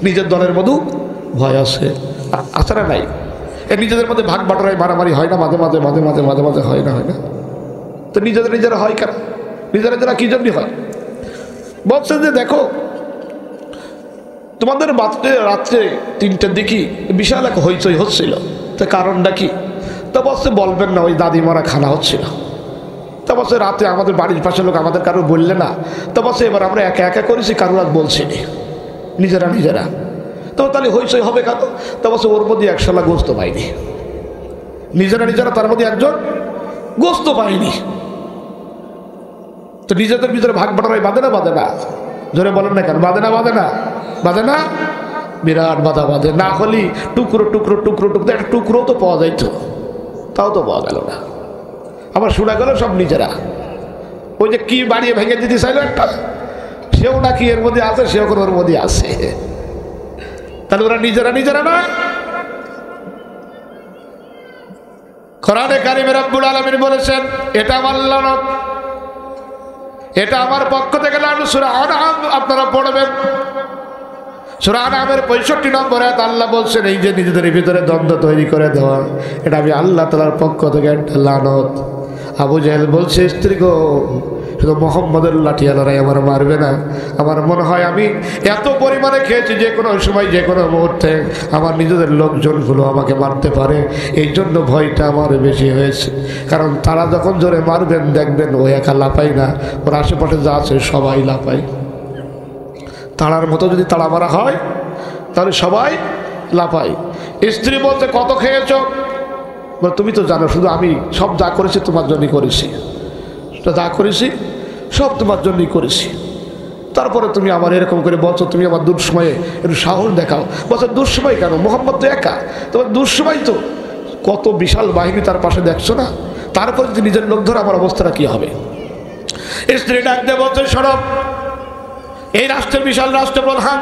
নিজের দলের মধু ভয় আছে, আছে না নাই? এই নিজেদের মধ্যে ভাগ বাটোয়ারায় মারামারি হয় না মাঝে মাঝে মাঝে মাঝে মাঝে মাঝে হয় না, হয় না? তো নিজেদের নিজেরা হয় কেন? নিজেরা যারা কি জন্য হয়? বলছেন যে দেখো তোমাদের রাত্রে 3টের দিকে বিশাল এক হইচই হচ্ছিল, তো কারণটা কি? তো বলছে বলবেন না, ওই দাদিমারা খানা হচ্ছিল। তো বলছে রাতে আমাদের বাড়ির পাশের লোক আমাদের কারো বললে না, তো বলছে এবার আমরা একা একা করেছি, কারো আর বলছি নিজেরা নিজেরা। তো তাহলে হইচই হবে কেন? তো বলছে ওর মধ্যে 100 গোস্ত পাইনি, নিজেরা নিজেরা তার মধ্যে একজন গোস্ত পাইনি। তো নিজেদের ভিতরে ভাগ বাটোয়ারায় বাঁধে না বাঁধে না? জোরে বলেন না কেন? বাঁধে না বাঁধে না? বাঁধে না? বিরাট বাধা বাঁধে। না হলি টুকরো টুকরো টুকরো টুকরো একটা টুকরো তো পাওয়া যাইত, তাও তো পাওয়া গেল না। আবার শোনা গেল সব নিজেরা। ওই যে কি বাড়িয়ে ভেঙে দিতে চাইলো একটা, সেও নাকি এর মধ্যে আছে, সেও কোনো ওর মধ্যে আছে। তাহলে ওরা নিজেরা নিজেরা না? কোরআনে কারিমে রব্বুল আলামিন বলেছেন এটা আমার লানত, এটা আমার পক্ষ থেকে লানত। সূরা আনআম আপনারা পড়বেন, সূরা আনআমের 65 নম্বর আয়াত আল্লাহ বলছেন এই যে নিজেদের ভিতরে দ্বন্দ্ব তৈরি করে দেওয়া, এটা আমি আল্লাহ তাআলার পক্ষ থেকে একটা লানত। আবু জাহেল বলছে স্ত্রী গো, শুধু মোহাম্মদের লাঠিয়ালারাই আমার মারবে না, আমার মনে হয় আমি এত পরিমাণে খেয়েছি যে কোনো সময় যে কোনো মুহূর্তে আমার নিজেদের লোকজনগুলো আমাকে মারতে পারে, এই জন্য ভয়টা আমার বেশি হয়েছে। কারণ তারা যখন জোরে মারবেন দেখবেন ও একা লাফাই না, ওর আশেপাশে যা আছে সবাই লাফায়। তাড়ার মতো যদি তাড়া মারা হয় তাহলে সবাই লাফায়। স্ত্রী বলতে কত খেয়েছ? তুমি তো জানো শুধু আমি সব যা করেছি তোমার জন্যই করেছি, যা করেছি সব তোমার জন্যই করেছি, তারপরে তুমি আমার এরকম করে বলছো তুমি আমার দুঃসময়ে একটু সাহস দেখাও। বলছো দুঃসময় কেন? মোহাম্মদ তো একা, তোমার দুঃসময় তো কত বিশাল বাহিনী তার পাশে দেখছো না, তারপরে যদি নিজের লোক ধরে আমার অবস্থাটা কি হবে? স্ত্রী ডাক দিয়ে বলছে সরব, এই রাষ্ট্রের বিশাল রাষ্ট্রপ্রধান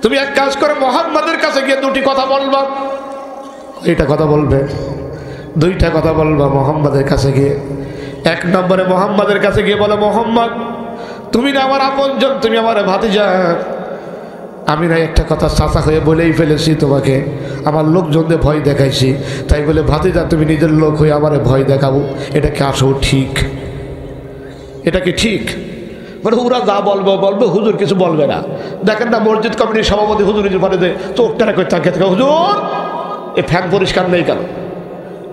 তুমি এক কাজ করে মোহাম্মদের কাছে গিয়ে 2টি কথা বলবা। এইটা কথা বলবে, 2টা কথা বলবা মোহাম্মদের কাছে গিয়ে। 1 নম্বরে মোহাম্মদের কাছে গিয়ে বলো মোহাম্মদ তুমি না আমার আপনজন, তুমি আমার ভাতিজা, আমি না একটা কথা চাচা হয়ে বলেই ফেলেছি তোমাকে, আমার লোকজনদের ভয় দেখাইছি, তাই বলে ভাতিজা তুমি নিজের লোক হয়ে আমার ভয় দেখাবো, এটা কি আসো ঠিক? এটা কি ঠিক? মানে ওরা যা বলবো বলবে, হুজুর কিছু বলবে না। দেখেন না মসজিদ কমিটির সভাপতি হুজুর পরে যে চোখটা করে তাকে হুজুর এ ফ্যান পরিষ্কার নেই কেন?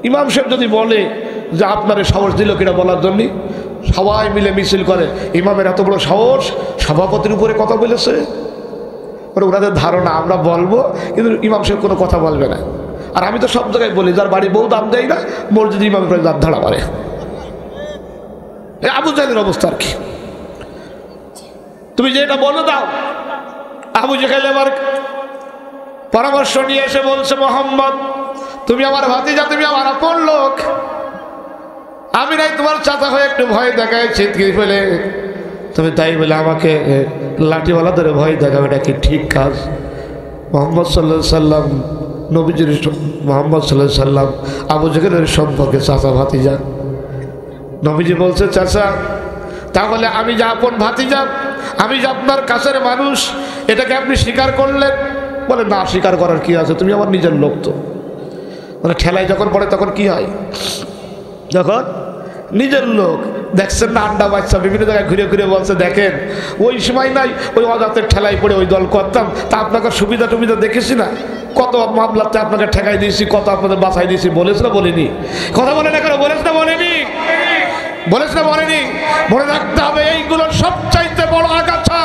ইমাম সাহেব যদি বলে যে আপনার সাহস দিল কিনা বলার জন্য, সবাই মিলে মিছিল করে, ইমামের এত বড় সাহস সভাপতির উপরে কথা বলেছে। মানে ওনাদের ধারণা আমরা বলবো কিন্তু ইমাম সাহেব কোনো কথা বলবে না। আর আমি তো সব জায়গায় বলি যার বাড়ি বউ দাম দেয় না মসজিদ ইমামের উপরে দাঁত ধাড়া মারে। আবু জাহেলের অবস্থা আর কি? তুমি যেটা বলে দাও। আবু জাহেল এবার পরামর্শ নিয়ে এসে বলছে মোহাম্মদ তুমি আমার ভাতিজা, তুমি আমার আপন লোক, আমি নাই তোমার চাচা হয়ে একটু ভয় দেখায় ছিটকিয়ে ফেলে তুমি তাই বলে আমাকে লাঠিওয়ালা ধরে ভয় দেখাবে, এটা কি ঠিক কাজ? মোহাম্মদ সাল্লাল্লাহু আলাইহি সাল্লাম নবীজির মোহাম্মদ সাল্লাল্লাহু আলাইহি সাল্লাম আবু জাহেলের সম্পর্কে চাচা ভাতিজা। নবীজি বলছে চাচা তাহলে আমি যা আপন ভাতিজা, আমি যে আপনার কাছের মানুষ, এটাকে আপনি স্বীকার করলেন? বলে না, স্বীকার করার কি আছে, তুমি আমার নিজের লোক। তো মানে ঠেলায় যখন পড়ে তখন কি হয়? যখন নিজের লোক। দেখছেন না আড্ডা বাচ্চা বিভিন্ন জায়গায় ঘুরে ঘুরে বলছে দেখেন ওই সময় নাই ওই অজাতের ঠেলায় পড়ে ওই দল করতাম, তা আপনাকে সুবিধা টুবিধা দেখেছি না, কত মামলাতে আপনাকে ঠেকাই দিয়েছি, কত আপনাদের বাঁচাই দিয়েছি, বলেছ না বলিনি? কথা বলে না কেন? বলেছ না বলেনি? বলেছ না বলেনি? মনে রাখতে হবে এইগুলোর সবচাইতে বড় আগাছা।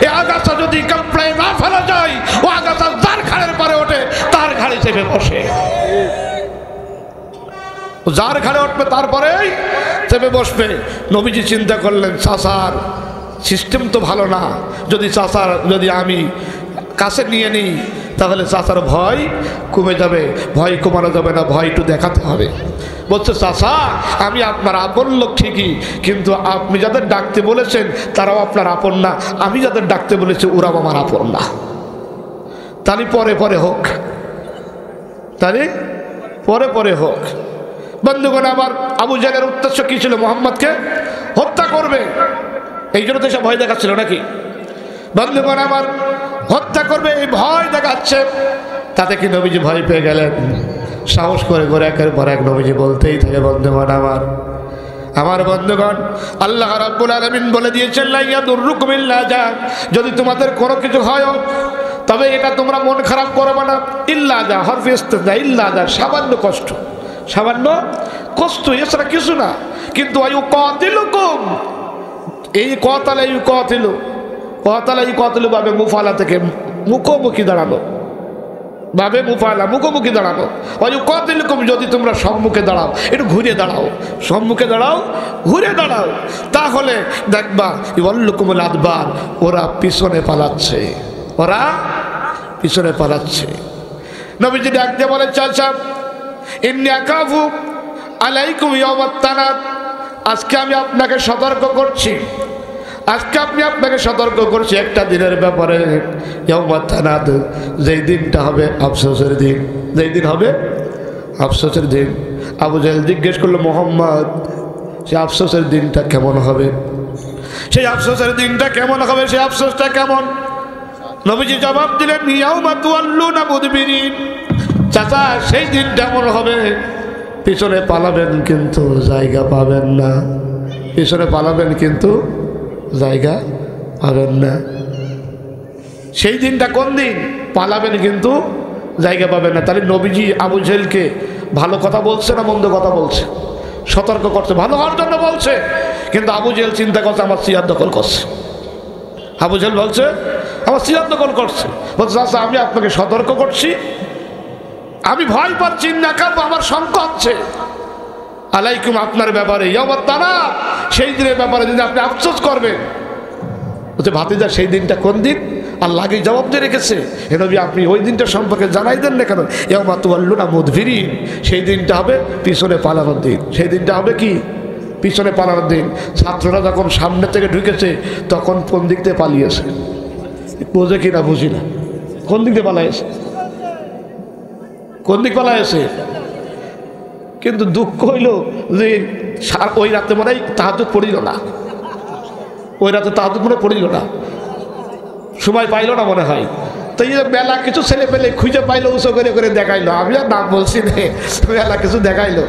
এই আগাছা যদি কমপ্লেন না ফেলা যায়, ও আগাছা যার ঘাড়ের পরে ওঠে তার ঘাড়ে চেপে বসে, যার ঘাড়ে উঠবে তারপরেই চেপে বসবে। নবীজি চিন্তা করলেন চাচার সিস্টেম তো ভালো না, যদি আমি কাছে নিয়ে নিই তাহলে চাচার ভয় কমে যাবে। ভয় কমানো যাবে না, ভয় একটু দেখাতে হবে। বলছে চাচা আমি আপনার আপন লোক ঠিকই, কিন্তু আপনি যাদের ডাকতে বলেছেন তারাও আপনার আপন না, আমি যাদের ডাকতে বলেছি ওরাও আমার আপন না। তাহলে পরে পরে হোক, তাহলে পরে পরে হোক। বন্ধুগণ আমার, আবু জাহেলের উদ্দেশ্য কি ছিল? মুহাম্মদকে হত্যা করবে, এই জন্য তো সে ভয় দেখাচ্ছিল নাকি? বন্ধুগণ আমার, হত্যা করবে এই ভয় দেখাচ্ছে। তাতে কি নবীজি ভয় পেয়ে গেলেন? সাহস করে করে একের পর এক নবীজি বলতেই থাকে। বন্ধুগণ আমার বন্ধুগণ, আল্লাহ রাব্বুল আলামিন বলে দিয়েছেন, লা ইয়াদুররুকুম ইল্লা যা, যদি তোমাদের কোনো কিছু হয় তবে এটা তোমরা মন খারাপ করবে না। ইল্লা যা, হরফে ইস্তিসনা, ইল্লা যা, সামান্য কষ্ট, সামান্য কষ্ট, এছাড়া কিছু না। কিন্তু আয়ুকাতিলুকুম, এই কাতালা ইউকাতিলু, কাতালা ইউকাতিলু ভাবে মুফালা থেকে মুখোমুখি দাঁড়ানো, ভাবে মুফালা মুখোমুখি দাঁড়ানো। আয়ুকাতিলুকুম, যদি তোমরা সম্মুখে দাঁড়াও, একটু ঘুরে দাঁড়াও, সম্মুখে দাঁড়াও, ঘুরে দাঁড়াও, তাহলে দেখবা ইওয়াল্লুকুমুল আদবার, ওরা পিছনে পালাচ্ছে, ওরা পিছনে পালাচ্ছে। নবীজি ডাক দিয়ে বলে, চাচা ইন্নী আখাফু আলাইকুম ইয়াউমাত তানাদ, আজকে আমি আপনাকে সতর্ক করছি, আজকে আমি আপনাকে সতর্ক করছি একটা দিনের ব্যাপারে। ইয়াউমাত তানাদ, যেই দিনটা হবে আফসোসের দিন, যেই দিন হবে আফসোসের দিন। আবু জাহেল জিজ্ঞেস করলো, মুহাম্মদ সে আফসোসের দিনটা কেমন হবে? সেই আফসোসের দিনটা কেমন হবে? সেই আফসোসটা কেমন? নবীজি জবাব দিলেন, ইয়াউমা তুওয়াল্লুনা মুদবিরিন, চাচা সেই দিনটা এমন হবে পিছনে পালাবেন কিন্তু জায়গা পাবেন না, পিছনে পালাবেন কিন্তু জায়গা পাবেন না। সেই দিনটা কোন দিন? পালাবেন কিন্তু জায়গা পাবেন না। তাহলে নবীজি আবু জাহেলকে ভালো কথা বলছে না মন্দ কথা বলছে? সতর্ক করছে, ভালো হওয়ার জন্য বলছে। কিন্তু আবু জাহেল চিন্তা করছে আমার সিয়ার দখল করছে। আবু জাহেল বলছে আমার সিয়ার দখল করছে। বলছে চাচা আমি আপনাকে সতর্ক করছি, আমি ভয় পাচ্ছি, না খাবো, আমার শঙ্কা হচ্ছে আলাইকুম আপনার ব্যাপারে, ইয়াউমাত তানাদ, সেই দিনের ব্যাপারে যদি আপনি আফসোস করবেন। বলছে ভাতিজা সেই দিনটা কোন দিন? আল্লাহ আগেই জবাব দিয়ে রেখেছে, হে নবী আপনি ওই দিনটা সম্পর্কে জানাই দেন না কেন? ইয়াউমা তুওয়াল্লুনা মুদবিরিন, সেই দিনটা হবে পিছনে পালানোর দিন। সেই দিনটা হবে কি? পিছনে পালানোর দিন। ছাত্ররা যখন সামনে থেকে ঢুকেছে তখন কোন দিক থেকে পালিয়েছে? বোঝে কিনা বুঝি না, কোন দিক থেকে পালাইছে? কোন দিক পালাইছে? কিন্তু দুঃখ হইল যে ওই রাতে মনে হয় তাহাজ্জুদ পড়িল না, ওই রাতে তাহাজ্জুদ মনে পড়িল না, সময় পাইল না মনে হয়। তো এই বেলা কিছু ছেলে পেলে খুঁজে পাইলো, উঁচু করে করে দেখাইলো, আমি আর নাম বলছি না, বেলা কিছু দেখাইলো,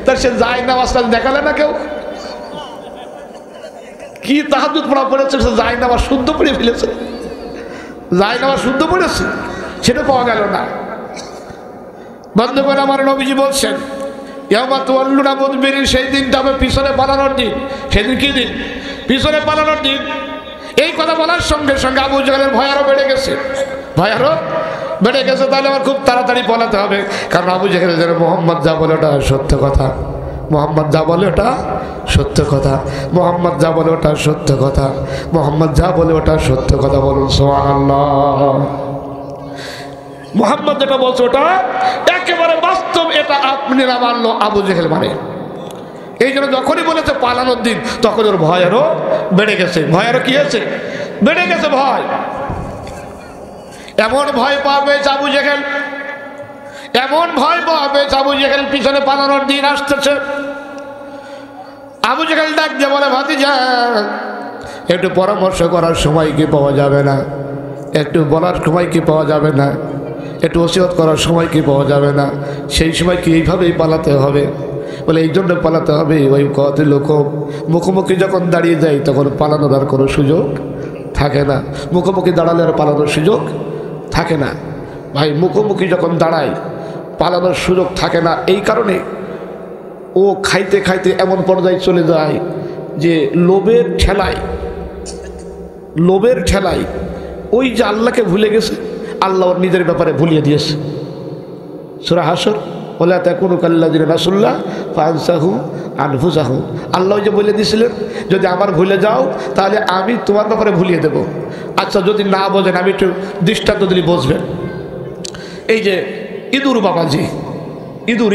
তার সে যায় না আওয়াজটা দেখালে না কেউ। কি তাহাজ্জুদ পড়া পড়েছে, সে যায় না আবার শুদ্ধ পড়ে ফেলেছে, যায় না আবার শুদ্ধ পড়েছে, সেটা পাওয়া গেল না। বন্ধুগণ আমার, নবীজি বলছেন ইয়াউমা তুওয়াল্লুনা মুদবিরিন, সেই দিনটা হবে পিছনে পালানোর দিন। সেদিন কি দিন? পিছনে পালানোর দিন। এই কথা বলার সঙ্গে সঙ্গে আবু জাহেলের ভয় আরো বেড়ে গেছে, ভয় আরো বেড়ে গেছে। তাহলে আমার খুব তাড়াতাড়ি পালাতে হবে, কারণ আবু জাহেল যেন মুহাম্মদ যা বলে ওটা সত্য কথা, মুহাম্মদ যা বলে ওটা সত্য কথা, মুহাম্মদ যা বলে ওটা সত্য কথা, মুহাম্মদ যা বলে ওটা সত্য কথা। বলুন সুবহানাল্লাহ। মুহাম্মদ যেটা বলছে ওটা একেবারে বাস্তব, এটা আপনি না মানলো আবু জাহেল মানে। এই জন্য যখনই বলেছে পালানোর দিন তখন ওর ভয় আরো বেড়ে গেছে। ভয় আরো কি হয়েছে? বেড়ে গেছে ভয়। এমন ভয় পাবে আবু জাহেল, এমন ভয় পাবে আবু জাহেল, পিছনে পালানোর দিন আসতেছে। আবু জাহেল ডাক দিয়ে বলে, ভাতিজা একটু পরামর্শ করার সময় কি পাওয়া যাবে না? একটু বলার সময় কি পাওয়া যাবে না? একটু ওসিয়ত করার সময় কি পাওয়া যাবে না? সেই সময় কি এইভাবেই পালাতে হবে? বলে এই জন্য পালাতে হবে, ওই কতই লোক মুখোমুখি যখন দাঁড়িয়ে যায় তখন পালানোর আর কোনো সুযোগ থাকে না। মুখোমুখি দাঁড়ালে আর পালানোর সুযোগ থাকে না ভাই, মুখোমুখি যখন দাঁড়ায় পালানোর সুযোগ থাকে না। এই কারণে ও খাইতে খাইতে এমন পর্যায়ে চলে যায় যে লোভের ঠেলায় ওই যে আল্লাহকে ভুলে গেছে, আল্লাহ ওর নিজের ব্যাপারে ভুলিয়ে দিয়েছে। সূরা হাসর, ওলা তাকুনু কাল্লাযিনা নাসুল্লাহ ফাআনসাহুম আনফুসাহুম, আল্লাহ যে বলে দিয়েছিলেন যদি আমার ভুলে যাও তাহলে আমি তোমার ব্যাপারে ভুলিয়ে দেব। আচ্ছা যদি না বোঝেন আমি একটু দৃষ্টান্ত দিলে বুঝবেন। এই যে ইঁদুর বাবাজি, ইঁদুর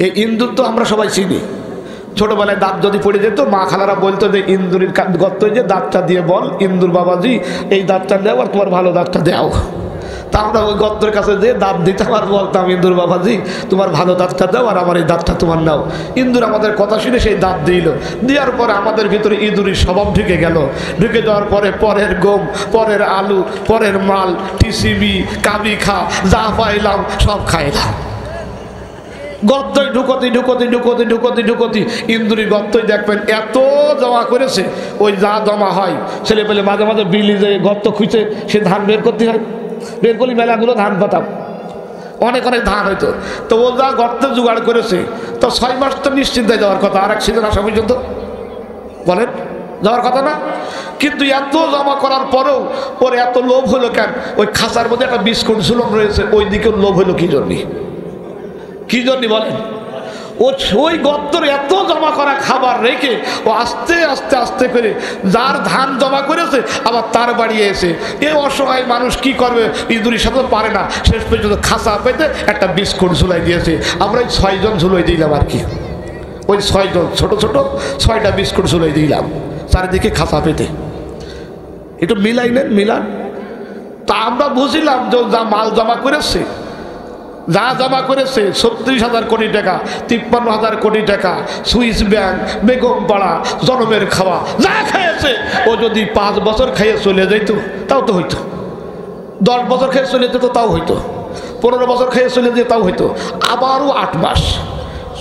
এই ইঁদুর তো আমরা সবাই চিনি। ছোটবেলায় দাঁত যদি পড়ে যেত মা খালারা বলতো যে ইঁদুরের গর্ত যে দাঁতটা দিয়ে বল ইঁদুর বাবাজি এই দাঁতটা দেও আর তোমার ভালো দাঁতটা দাও। তা আমরা ওই গর্তের কাছে যে দাঁত দিতাম আর বলতাম, ইন্দুর বাবাজি তোমার ভালো দাঁতটা দাও আর আমার এই দাঁতটা তোমার নাও। ইন্দুর আমাদের কথা শুনে সেই দাঁত দিল, দেওয়ার পরে আমাদের ভিতরে ইঁদুরের স্বভাব ঢুকে গেল। ঢুকে যাওয়ার পরে পরের গম, পরের আলু, পরের মাল, টিসিবি, কাবি খা, যা পাইলাম সব খাইলাম। গর্তই ঢুকতি ঢুকতি ঢুকতি ঢুকতি ঢুকতি ইন্দুরি গর্তই দেখবেন এত জমা করেছে। ওই যা জমা হয় ছেলে পেলে মাঝে মাঝে বিলি যে গর্ত খুঁজে সে ধান বের করতে হয়, বের করলে মেলাগুলো ধান পাতাম, অনেক অনেক ধান হইতো। তো ও যা গর্তে জোগাড় করেছে তো 6 মাস তো নিশ্চিন্তায় যাওয়ার কথা, আর এক সিজন আসা পর্যন্ত বলেন যাওয়ার কথা না। কিন্তু এত জমা করার পরেও ওর এত লোভ হলো কেন? ওই খাঁচার মধ্যে একটা বিস্কুট ঝুলন রয়েছে, ওই দিকেও লোভ হলো কি জন্যে? কি জন্য বলেন? ও ওই গর্তর এত জমা করা খাবার রেখে ও আস্তে আস্তে আস্তে করে যার ধান জমা করেছে আবার তার বাড়ি এসে এ অসহায় মানুষ কি করবে, ইঁদুরের সাথে পারে না, শেষ পর্যন্ত খাঁচা পেতে একটা বিস্কুট ঝুলাই দিয়েছে। আমরা ওই 6 জন ঝুলাই দিলাম আর কি, ওই 6 জন ছোট ছোট 6টা বিস্কুট ঝুলাই দিলাম চারিদিকে খাঁচা পেতে। একটু মিলাই নেন, মিলান। তা আমরা বুঝলাম যে যা মাল জমা করেছে, যা জমা করেছে 36,000 কোটি টাকা, 53,000 কোটি টাকা, সুইস ব্যাংক, বেগম পাড়া, জনমের খাওয়া যা খেয়েছে, ও যদি 5 বছর খেয়ে চলে যেত তাও তো হইতো, 10 বছর খেয়ে চলে যেত তাও হইতো, 15 বছর খেয়ে চলে যেত তাও হইতো, আবারও 8 মাস।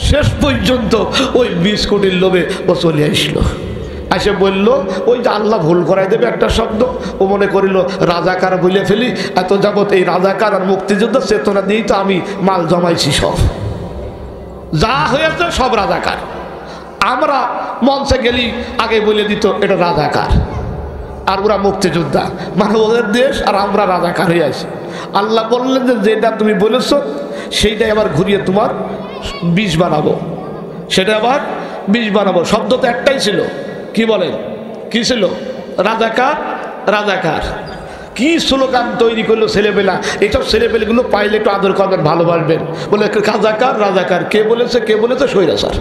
শেষ পর্যন্ত ওই 20 কোটির লোভে ও চলে আসলো। এসে বলল ওই যে আল্লাহ ভুল করাই দেবে একটা শব্দ, ও মনে করিল রাজাকার বলে ফেলি, এত যাবত এই রাজাকার আর মুক্তিযুদ্ধ চেতনা দিয়েই তো আমি মাল জমাইছি, সব যা হয়েছে সব রাজাকার। আমরা মঞ্চে গেলি আগে বলে দিত এটা রাজাকার আর ওরা মুক্তিযোদ্ধা, মানে ওদের দেশ আর আমরা রাজাকার হয়ে আছি। আল্লাহ বললেন যে যেটা তুমি বলেছ সেইটাই আবার ঘুরিয়ে তোমার 20 বানাবো, সেটা আবার 20 বানাবো। শব্দ তো একটাই ছিল, কি বলেন? কি ছিল? রাজাকার রাজাকার। কি স্লোগান তৈরি করলো ছেলেবেলা। এইসব ছেলেপেলেগুলো পাইলে একটু আদর করবেন, ভালোবাসবেন। বলে রাজাকার রাজাকার, কে বলেছে? কে বলেছে? স্বৈরাচার।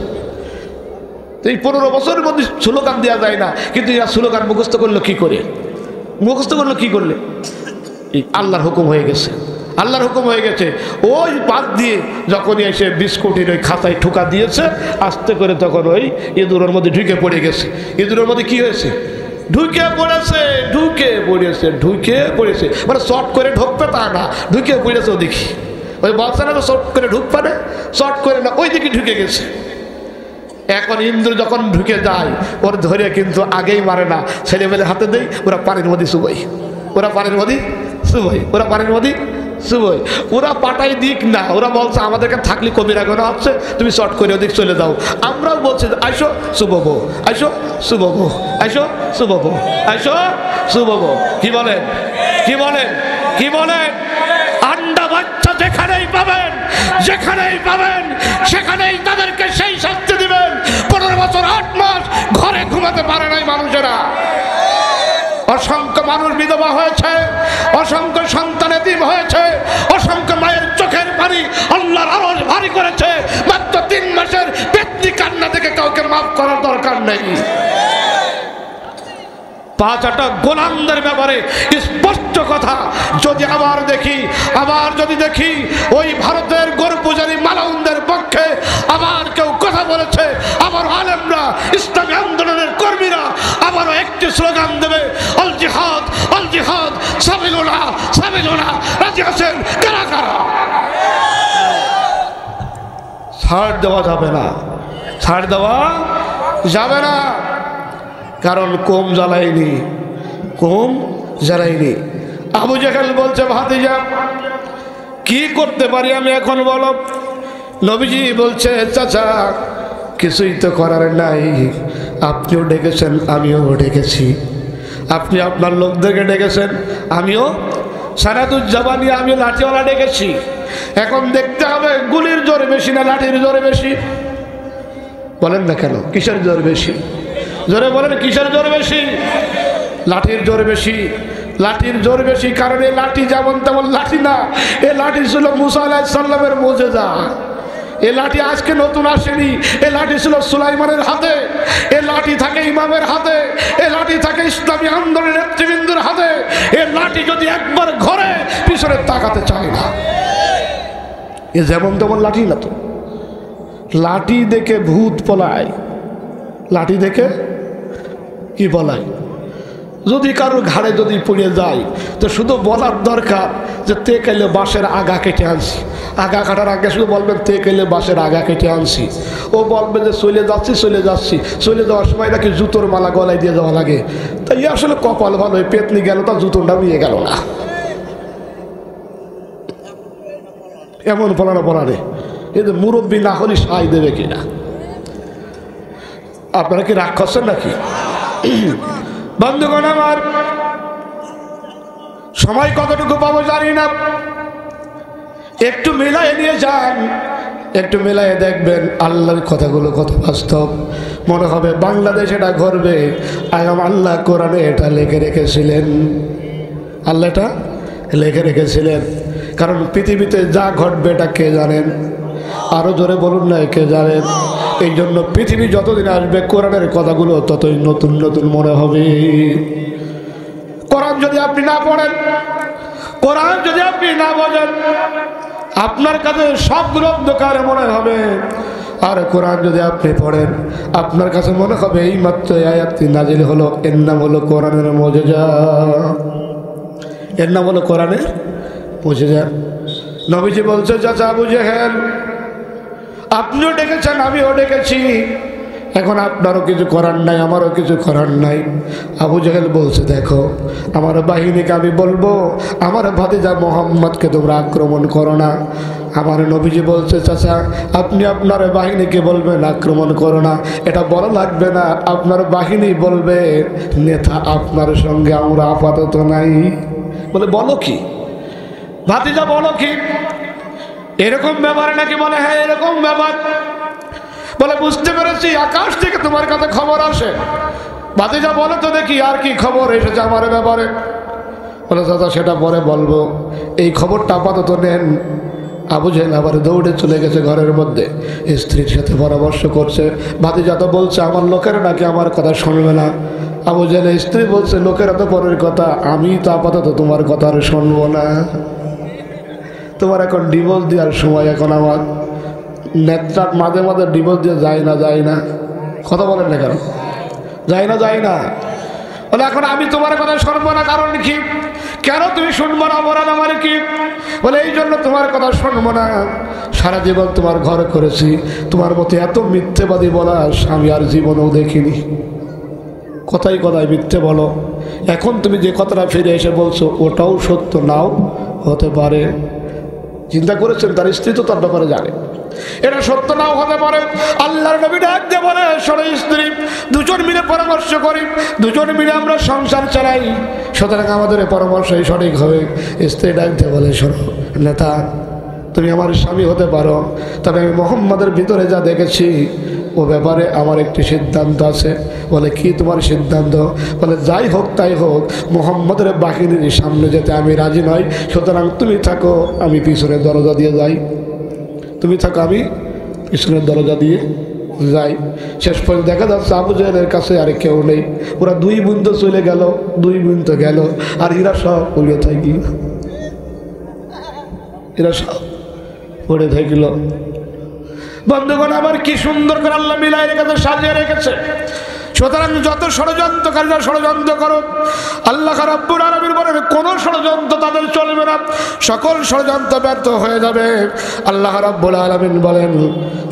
এই 15 বছরের মধ্যে স্লোগান দেওয়া যায় না, কিন্তু এরা স্লোগান মুখস্থ করলো কি করে? মুখস্থ করলো কি করলে? আল্লাহর হুকুম হয়ে গেছে, আল্লাহর হুকুম হয়ে গেছে। ওই বাদ দিয়ে যখনই এসে বিস্কুটের ওই খাতায় ঠোকা দিয়েছে আস্তে করে, তখন ওই ইঁদুরের মধ্যে ঢুকে পড়ে গেছে। ইঁদুরের মধ্যে কি হয়েছে? ঢুকে পড়েছে, ঢুকে পড়েছে, ঢুকে পড়েছে। মানে শর্ট করে ঢুকবে তা না, ঢুকে পড়েছে। ও দেখি ওই বলছে না তো শর্ট করে ঢুকবে না, শর্ট করে না, ওই দিকে ঢুকে গেছে। এখন ইন্দ্র যখন ঢুকে যায় ওর ধরে কিন্তু আগেই মারে না, ছেলেমেলে হাতে দেয়, ওরা পানির মধ্যে শুবোই, ওরা পানির মধ্যে শুবোই, ওরা পানির মধ্যে শুবোই। ওরা পাটাই দিক না, ওরা বলছে আমাদেরকে থাকলে কবিরা গোনা হচ্ছে, তুমি শর্ট করে ওদিক চলে যাও। আমরাও বলছি আইসো শুভবো, আইসো শুভবো, আইসো শুভবো, আইসো শুভবো। কি বলেন? কি বলেন? কি বলেন? আন্ডা বাচ্চা যেখানেই পাবেন, যেখানেই পাবেন সেখানেই তাদেরকে সেই শাস্তি দিবেন। 15 বছর 8 মাস ঘরে ঘুমাতে পারে নাই মানুষেরা। অসংখ্য মানুষ বিধবা হয়েছে, অসংখ্য সন্তান এতিম হয়েছে, অসংখ্য মায়ের চোখের পানি আল্লাহর আরশ ভারী করেছে। মাত্র 3 মাসের পেতনি কান্না থেকে কাউকে মাফ করার দরকার নেই। 5টা গোলামদের ব্যাপারে স্পষ্ট কথা। যদি আবার দেখি ওই ভারতের গরু পূজারী মালাউনদের পক্ষে আবার কেউ কথা বলেছে, আবার আলেমরা, ইসলামী আন্দোলনের কর্মীরা আবারও একটি স্লোগান দেবে, আল জিহাদ, আল জিহাদ, সাবিলুনা, সাবিলুনা। রাজি আছেন কারা কারা? ছাড় দেওয়া যাবে না, ছাড় দেওয়া যাবে না। কারণ কম জ্বালায়নি, কম জ্বালায়নি। আবু জাহেল বলছে ভাতিজা কি করতে পারি আমি এখন বলো? নবীজি বলছে চাচা কিছুই তো করার নাই, আপনিও ডেকেছেন আমিও ডেকেছি, আপনি আপনার লোকদেরকে ডেকেছেন, আমিও সানাদুজ্জামানি, আমিও লাঠিওয়ালা ডেকেছি। এখন দেখতে হবে গুলির জোর বেশি না লাঠির জোরে বেশি? বলেন না কেন, কিসের জোর বেশি? জোরে বলেন, কিসের জোর বেশি? লাঠির জোর বেশি, লাঠির জোর বেশি। কারণ এই লাঠি যেমন তেমন লাঠি না, এই লাঠি ছিল মুসা আলাইহিস সালামের মুজিজা। এ লাঠি আজকে নতুন আসেনি, এ লাঠি ছিল সুলাইমানের হাতে, এ লাঠি থাকে ইমামের হাতে, এ লাঠি থাকে ইসলামী আন্দোলনের নেতৃবৃন্দের হাতে। এ লাঠি যদি একবার ঘরে পিছনে তাকাতে চায় না, এ যেমন তেমন লাঠি না তো। লাঠি দেখে ভূত পলায়, লাঠি দেখে কি পলায়? যদি কারোর ঘাড়ে যদি পড়ে যায় তো শুধু বলার দরকার যে তে কেলে বাঁশের আগা কেটে আনছি, আগা কাটার আগে শুধু বলবেন তে কেলে বাঁশের আগা কেটে আনছি। ও বলবে যে চলে যাচ্ছি চলে যাচ্ছি, চলে যাওয়ার সময় নাকি জুতোর মালা গলায় দিয়ে যাওয়া লাগে। তাই আসলে কপাল ভালো, পেতনি গেল তার জুতোটা নিয়ে গেল না, এমন পলানো পলারে। এই যে মুরব্বী না হলে সাই দেবে কিনা? আপনারা কি রাগ করছেন নাকি? বন্ধুগণ আমার, সময় কতটুকু পাবো জানি না, একটু মিলাই নিয়ে যান, একটু মিলাই দেখবেন আল্লাহর কথাগুলো কত বাস্তব। মনে হবে বাংলাদেশ এটা ঘটবে, আগাম আল্লাহ কোরআনে এটা লিখে রেখেছিলেন, আল্লাহ এটা লিখে রেখেছিলেন। কারণ পৃথিবীতে যা ঘটবে এটা কে জানেন? আরো জোরে বলুন না, কে জানেন? এই জন্য পৃথিবী যতদিন আসবে কোরআনের কথাগুলো ততই নতুন নতুন মনে হবে। কোরআন যদি আপনি না পড়েন, কোরআন যদি আপনি না বোঝেন, আপনার কাছে সবগুলো অন্ধকার মনে হবে। আর কোরআন যদি আপনি পড়েন, আপনার কাছে মনে হবে এই মাত্র আয়াতটি নাজিল হলো, এর নাম হলো কোরআনের মুজিজা, এর নাম হলো কোরআনের মুজিজা। নবীজি বলছে, চাচা আবু জেহেল, আপনিও ডেকেছেন আমিও ডেকেছি, এখন আপনারও কিছু করার নাই আমারও কিছু করার নাই। আবু জেহেল বলছে, দেখো আমার বাহিনীকে আমি বলবো আমার ভাতিজা মোহাম্মদকে তোমরা আক্রমণ করো না। আমার নবীজি বলছে, চাচা আপনি আপনার বাহিনীকে বলবেন আক্রমণ করো না, এটা বলা লাগবে না, আপনার বাহিনী বলবে নেতা আপনার সঙ্গে আমরা আপাতত নাই। বলে বলো কি ভাতিজা, বলো কি এরকম ব্যাপার নাকি? বলে হ্যাঁ এরকম ব্যাপার। বলে বুঝতে পেরেছি, আকাশ থেকে তোমার কাছে খবর আসে। ভাতিজা বলো তো দেখি আর কি খবর এসেছে আমার ব্যাপারে? বলে দাদা সেটা পরে বলবো, এই খবরটা আপাতত নেন। আবু জেহেল আবার দৌড়ে চলে গেছে ঘরের মধ্যে, স্ত্রীর সাথে পরামর্শ করছে। ভাতিজা তো বলছে আমার লোকেরা নাকি আমার কথা শুনবে না। আবু জেহেলের স্ত্রী বলছে, লোকেরা তো পরের কথা, আমি তো আপাতত তোমার কথা আর শুনবো না। তোমার এখন ডিভোর্স দেওয়ার সময়, এখন আমার নেত্রার মাঝে মাঝে ডিভোর্স দিয়ে যায় না, কথা বলেন না কেন? যায় না। বলে এখন আমি তোমার কথা শুনবো না, কারণ কি? কেন তুমি শুনবো না? অপরাধ আমার কি? বলে এই জন্য তোমার কথা শুনবো না, সারা জীবন তোমার ঘর করেছি, তোমার মতো এত মিথ্যেবাদী বলা আমি আর জীবনেও দেখিনি। কথাই কথায় মিথ্যে বলো। এখন তুমি যে কথাটা ফিরে এসে বলছো ওটাও সত্য নাও হতে পারে। চিন্তা করেছেন? তার স্ত্রী তো তার ব্যাপারে জানে, এটা সত্য নাও হতে পারে। আল্লাহর নবী ডাক দিয়ে বলে, শোনো স্ত্রী, দুজন মিলে পরামর্শ করি, দুজন মিলে আমরা সংসার চালাই, সুতরাং আমাদের পরামর্শই সঠিক হবে। স্ত্রী ডাক দিয়ে বলে, শোনো নেতা, তুমি আমার স্বামী হতে পারো, তবে আমি মোহাম্মদের ভিতরে যা দেখেছি ও ব্যাপারে আমার একটি সিদ্ধান্ত আছে। বলে কি তোমার সিদ্ধান্ত? বলে যাই হোক তাই হোক, মোহাম্মদের বাহিনীর সামনে যেতে আমি রাজি নই, সুতরাং তুমি থাকো, আমি পিছনের দরজা দিয়ে যাই। তুমি থাকো, আমি পিছনের দরজা দিয়ে যাই। শেষ পর্যন্ত দেখা যাচ্ছে আবু জেহেলের কাছে আর কেউ নেই, ওরা দুই বোন তো চলে গেল, দুই বোন তো গেল, আর এরা সব পড়ে থাকি, এরা সব পড়ে থাকিল। বন্ধুগণ আমার, কি সুন্দর করে আল্লাহ মিলাই রেখেছে, সাজিয়ে রেখেছে। সুতরাং যত ষড়যন্ত্রকারীরা ষড়যন্ত্র করো, আল্লাহ রাব্বুল আলামিন বলেন কোন ষড়যন্ত্র তাদের চলবে না, সকল ষড়যন্ত্র ব্যর্থ হয়ে যাবে। আল্লাহ রাব্বুল আলামিন বলেন,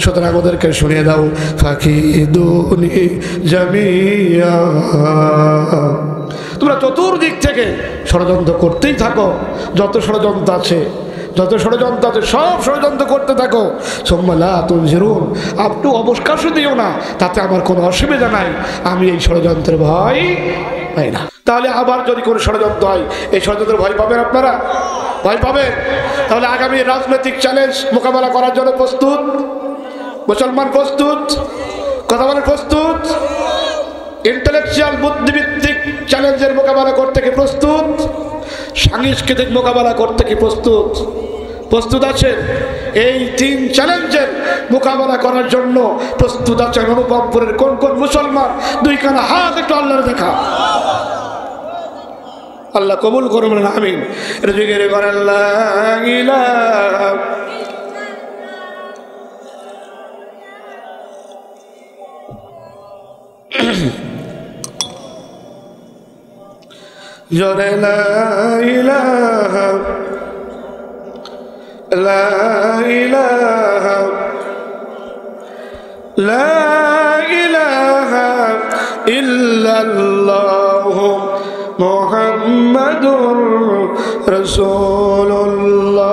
সুতরাং ওদেরকে শুনিয়ে দাও, ফাকিদুনি জামিয়া, তোমরা চতুর্দিক থেকে ষড়যন্ত্র করতেই থাকো, যত ষড়যন্ত্র আছে সব ষড়যন্ত্র করতে থাকো। সোম্মালা তুনজিরুন, আপনি অবকাশ দিও না, তাতে আমার কোনো অসুবিধা নাই, আমি এই ষড়যন্ত্রের ভয় পাই না। তাহলে আবার যদি কোনো ষড়যন্ত্র হয়, এই ষড়যন্ত্রের ভয় পাবেন আপনারা? ভয় পাবেন? তাহলে আগামী রাজনৈতিক চ্যালেঞ্জ মোকাবেলা করার জন্য প্রস্তুত? মুসলমান প্রস্তুত? কথা বলেন প্রস্তুত? ইন্টেলেকচুয়াল বুদ্ধিভিত্তিক চ্যালেঞ্জের মোকাবেলা করতে কি প্রস্তুত? সাংস্কৃতিক মোকাবেলা করতে কি প্রস্তুত? প্রস্তুত আছেন? এই 3 চ্যালেঞ্জের মোকাবেলা করার জন্য প্রস্তুত আছেন? অনুপমপুরের কোন কোন মুসলমান? 2 খানা হাত একটু আল্লাহর দেখা। আল্লাহ কবুল করুন, আমিন। এটা জিকির করেন লা ইলাহা জোরে লা ইলাহা লা ইলাহা লা ইলাহা ইল্লাল্লাহ মুহাম্মাদুর রাসূলুল্লাহ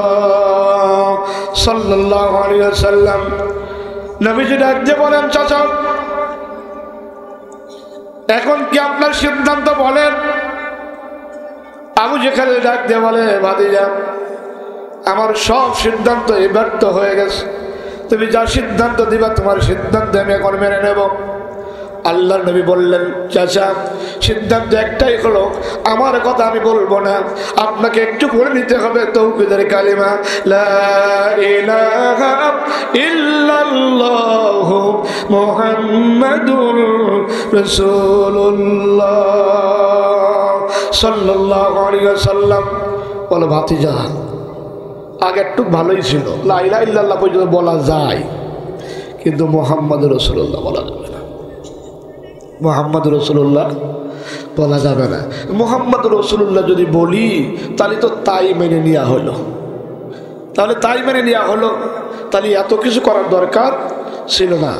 সাল্লাল্লাহু আলাইহি ওয়াসাল্লাম। নবীজি ডাক দিয়ে বলেন, চাচা এখন কি আপনার সিদ্ধান্ত বলেন? আবু জেহেল ডাক দিয়ে বলে, ভাতিজা আমার সব সিদ্ধান্ত ব্যর্থ হয়ে গেছে, তুমি যা সিদ্ধান্ত দিবা তোমার সিদ্ধান্ত আমি এখন মেনে নেব। আল্লাহর নবী বললেন, চাচা সিদ্ধান্ত একটাই হলো, আমার কথা আমি বলবো না, আপনাকে একটু পড়ে নিতে হবে তাওহীদের কালিমা লা ইলাহা ইল্লাল্লাহু মুহাম্মাদুর রাসূলুল্লাহ সাল্লাল্লাহু আলাইহি ওয়াসাল্লাম। বলো ভাতিজা আগে একটু ভালোই ছিল, লা ইলাহা ইল্লাল্লাহ পর্যন্ত বলা যায়, কিন্তু মুহাম্মাদুর রাসূলুল্লাহ বলা যাবে না। মুহাম্মাদুর রাসূলুল্লাহ বলা যাবে না। মুহাম্মাদুর রাসূলুল্লাহ যদি বলি তাহলে তো তাই মেনে নেওয়া হলো, তাহলে তাই মেনে নেওয়া হলো, তাহলে এত কিছু করার দরকার ছিল না।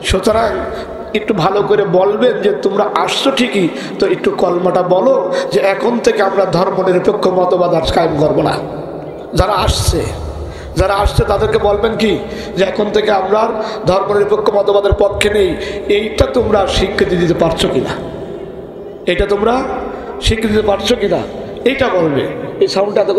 সুতরাং একটু ভালো করে বলবেন যে তোমরা আসছো ঠিকই, তো একটু কলমাটা বলো যে এখন থেকে আমরা ধর্মনিরপেক্ষ মতবাদ আর কায়েম করবো না। যারা আসছে তাদেরকে বলবেন কি যে এখন থেকে আমরা ধর্মনিরপেক্ষ মতবাদের পক্ষে নেই, এইটা তোমরা স্বীকৃতি দিতে পারছো কিনা, এটা তোমরা স্বীকৃতি দিতে পারছো কিনা, এইটা বলবে। এই সাউন্ডটা দেখো